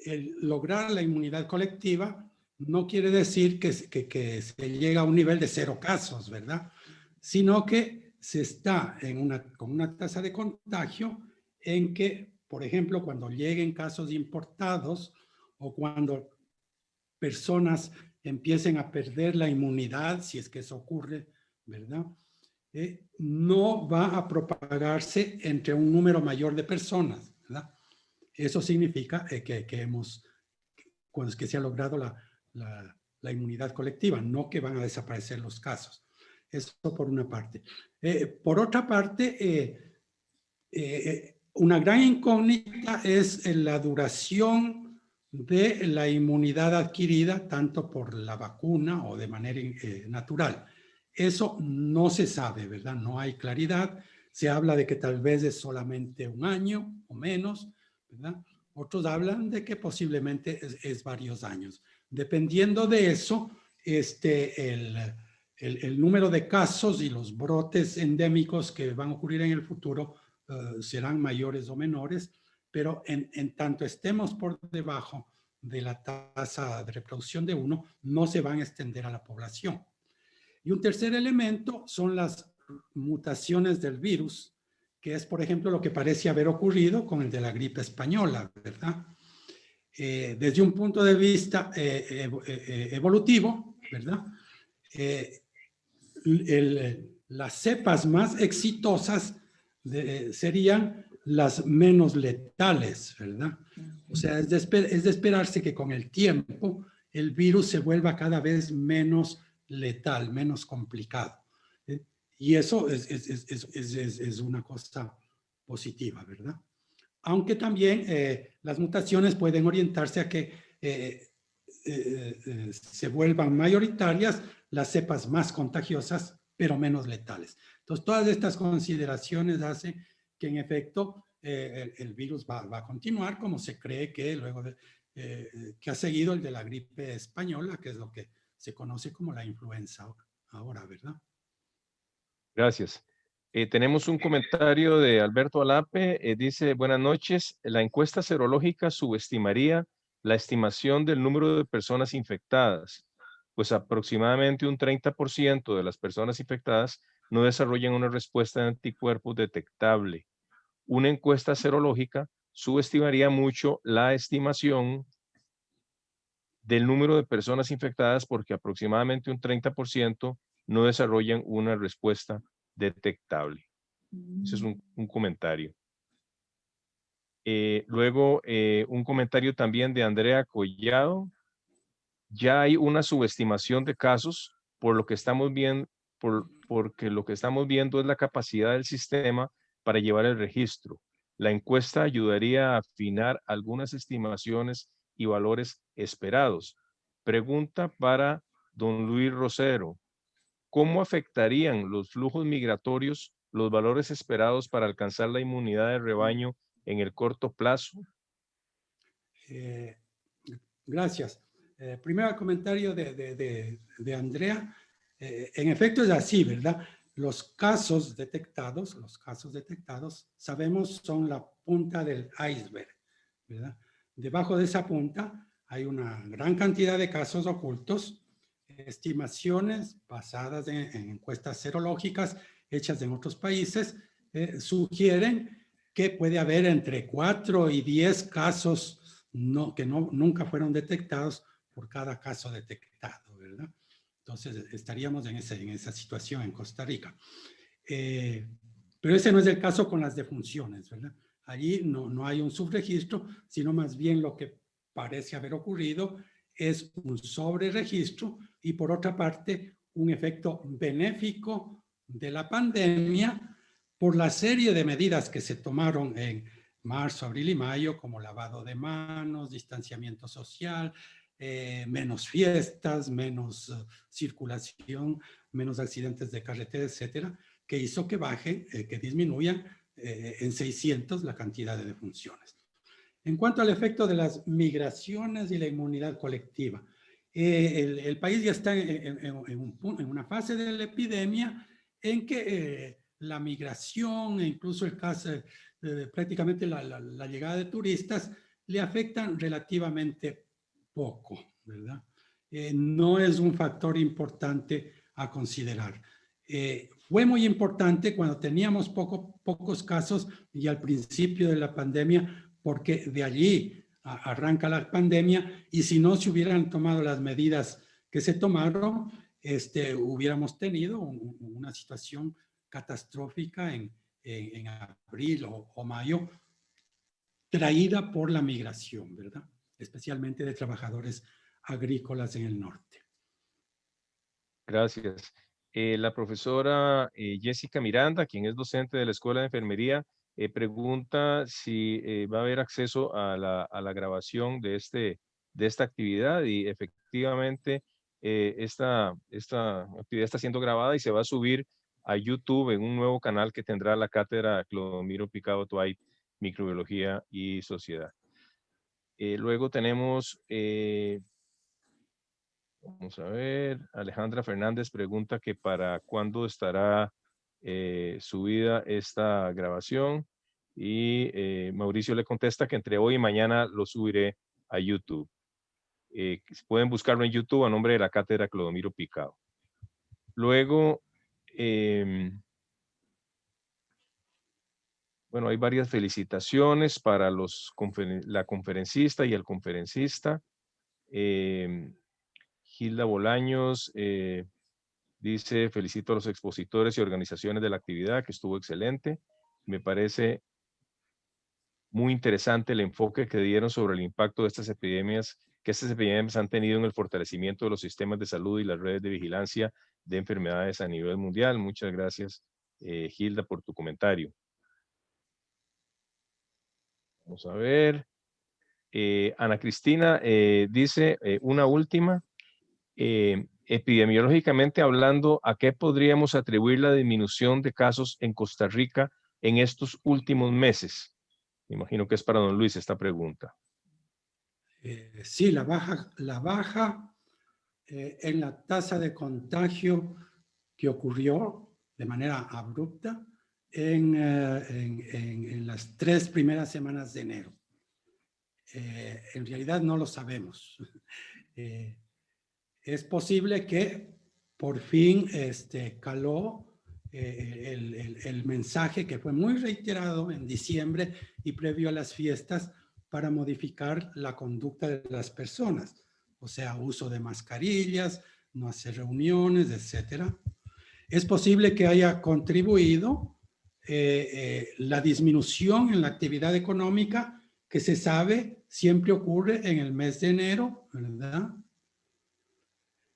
el lograr la inmunidad colectiva no quiere decir que se llega a un nivel de 0 casos, ¿verdad? Sino que se está con una tasa de contagio en que, por ejemplo, cuando lleguen casos importados o cuando personas empiecen a perder la inmunidad, si es que eso ocurre, ¿verdad? No va a propagarse entre un número mayor de personas, ¿verdad? Eso significa que se ha logrado la inmunidad colectiva, no que van a desaparecer los casos. Eso por una parte. Por otra parte, una gran incógnita es la duración de la inmunidad adquirida tanto por la vacuna o de manera natural. Eso no se sabe, ¿verdad? No hay claridad. Se habla de que tal vez es solamente 1 año o menos, ¿verdad? Otros hablan de que posiblemente es varios años. Dependiendo de eso, el número de casos y los brotes endémicos que van a ocurrir en el futuro serán mayores o menores, pero en tanto estemos por debajo de la tasa de reproducción de 1, no se van a extender a la población. Y un tercer elemento son las mutaciones del virus, que es, por ejemplo, lo que parece haber ocurrido con el de la gripe española, ¿verdad? Desde un punto de vista evolutivo, ¿verdad? Las cepas más exitosas serían las menos letales, ¿verdad? O sea, es de esperarse que con el tiempo el virus se vuelva cada vez menos letal, menos complicado. Y eso es una cosa positiva, ¿verdad? Aunque también las mutaciones pueden orientarse a que se vuelvan mayoritarias las cepas más contagiosas, pero menos letales. Entonces, todas estas consideraciones hacen que en efecto el virus va a continuar como se cree que luego que ha seguido el de la gripe española, que es lo que se conoce como la influenza ahora, ¿verdad? Gracias. Tenemos un comentario de Alberto Alape. Dice, buenas noches. La encuesta serológica subestimaría la estimación del número de personas infectadas, pues aproximadamente un 30% de las personas infectadas no desarrollan una respuesta de anticuerpos detectable. Una encuesta serológica subestimaría mucho la estimación del número de personas infectadas porque aproximadamente un 30% no desarrollan una respuesta detectable. Ese es un comentario. Luego, un comentario también de Andrea Collado. Ya hay una subestimación de casos por lo que estamos viendo, porque lo que estamos viendo es la capacidad del sistema para llevar el registro. La encuesta ayudaría a afinar algunas estimaciones y valores esperados. Pregunta para don Luis Rosero. ¿Cómo afectarían los flujos migratorios los valores esperados para alcanzar la inmunidad de rebaño en el corto plazo? Gracias. Primero comentario de Andrea. En efecto es así, ¿verdad? Los casos detectados, sabemos son la punta del iceberg, ¿verdad? Debajo de esa punta hay una gran cantidad de casos ocultos, estimaciones basadas en encuestas serológicas hechas en otros países, sugieren que puede haber entre 4 y 10 casos que nunca fueron detectados por cada caso detectado, ¿verdad? Entonces estaríamos en esa situación en Costa Rica. Pero ese no es el caso con las defunciones, ¿verdad? Allí no hay un subregistro, sino más bien lo que parece haber ocurrido es un sobreregistro y por otra parte un efecto benéfico de la pandemia por la serie de medidas que se tomaron en marzo, abril y mayo, como lavado de manos, distanciamiento social, menos fiestas, menos circulación, menos accidentes de carretera, etcétera, que hizo que baje, que disminuya en 600 la cantidad de defunciones. En cuanto al efecto de las migraciones y la inmunidad colectiva, el país ya está en una fase de la epidemia en que la migración e incluso el caso, prácticamente la llegada de turistas le afectan relativamente poco, ¿verdad? No es un factor importante a considerar. Fue muy importante cuando teníamos pocos casos y al principio de la pandemia, porque de allí arranca la pandemia y si no se hubieran tomado las medidas que se tomaron, hubiéramos tenido una situación catastrófica en abril o mayo, traída por la migración, ¿verdad? Especialmente de trabajadores agrícolas en el norte. Gracias. La profesora Jessica Miranda, quien es docente de la Escuela de Enfermería, pregunta si va a haber acceso a la grabación de esta actividad y efectivamente esta actividad está siendo grabada y se va a subir a YouTube en un nuevo canal que tendrá la cátedra Clodomiro Picado Twait, Microbiología y Sociedad. Luego tenemos... vamos a ver, Alejandra Fernández pregunta que para cuándo estará subida esta grabación y Mauricio le contesta que entre hoy y mañana lo subiré a YouTube. Pueden buscarlo en YouTube a nombre de la cátedra Clodomiro Picado. Luego, bueno, hay varias felicitaciones para la conferencista y el conferencista. Gilda Bolaños dice, felicito a los expositores y organizaciones de la actividad, que estuvo excelente. Me parece muy interesante el enfoque que dieron sobre el impacto de estas epidemias que estas epidemias han tenido en el fortalecimiento de los sistemas de salud y las redes de vigilancia de enfermedades a nivel mundial. Muchas gracias, Gilda, por tu comentario. Vamos a ver. Ana Cristina dice una última. Epidemiológicamente hablando, ¿a qué podríamos atribuir la disminución de casos en Costa Rica en estos últimos meses? Me imagino que es para don Luis esta pregunta. Sí, la baja en la tasa de contagio que ocurrió de manera abrupta en las 3 primeras semanas de enero. En realidad no lo sabemos. Es posible que por fin caló el mensaje que fue muy reiterado en diciembre y previo a las fiestas para modificar la conducta de las personas. O sea, uso de mascarillas, no hacer reuniones, etc. Es posible que haya contribuido la disminución en la actividad económica que se sabe siempre ocurre en el mes de enero, ¿verdad?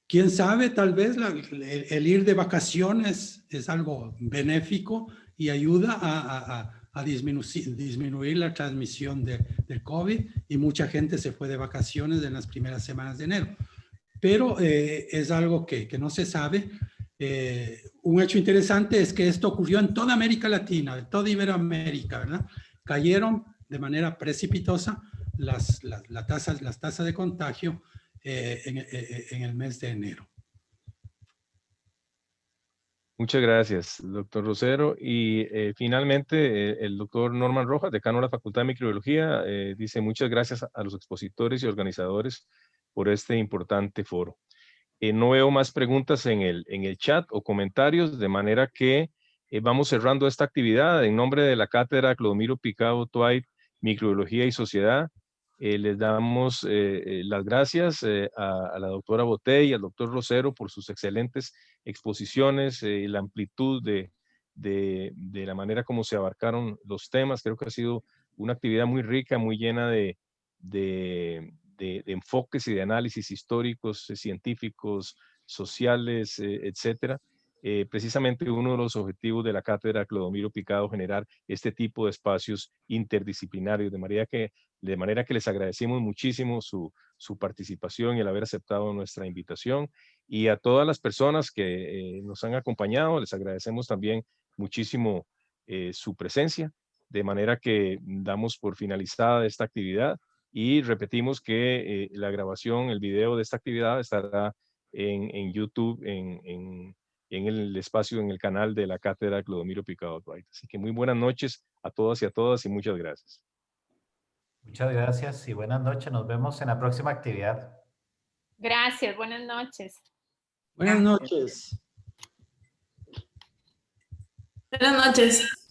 Quién sabe, tal vez el ir de vacaciones es algo benéfico y ayuda a disminuir la transmisión del COVID, y mucha gente se fue de vacaciones en las primeras semanas de enero. Pero es algo que no se sabe. Un hecho interesante es que esto ocurrió en toda América Latina, en toda Iberoamérica, ¿verdad? Cayeron de manera precipitosa las tasas de contagio en el mes de enero. Muchas gracias, doctor Rosero. Y finalmente, el doctor Norman Rojas, decano de la Facultad de Microbiología, dice muchas gracias a los expositores y organizadores por este importante foro. No veo más preguntas en el chat o comentarios, de manera que vamos cerrando esta actividad. En nombre de la Cátedra Clodomiro Picado Twite, Microbiología y Sociedad, les damos las gracias a la doctora Botey y al doctor Rosero por sus excelentes exposiciones, la amplitud de la manera como se abarcaron los temas. Creo que ha sido una actividad muy rica, muy llena de enfoques y de análisis históricos, científicos, sociales, etcétera. Precisamente uno de los objetivos de la Cátedra Clodomiro Picado, generar este tipo de espacios interdisciplinarios, de manera que les agradecemos muchísimo su participación y el haber aceptado nuestra invitación. Y a todas las personas que nos han acompañado, les agradecemos también muchísimo su presencia, de manera que damos por finalizada esta actividad y repetimos que la grabación, el video de esta actividad estará en YouTube, en el espacio, en el canal de la Cátedra Clodomiro Picado Twite. Así que muy buenas noches a todas y a todas y muchas gracias. Muchas gracias y buenas noches. Nos vemos en la próxima actividad. Gracias, buenas noches. Buenas noches. Buenas noches.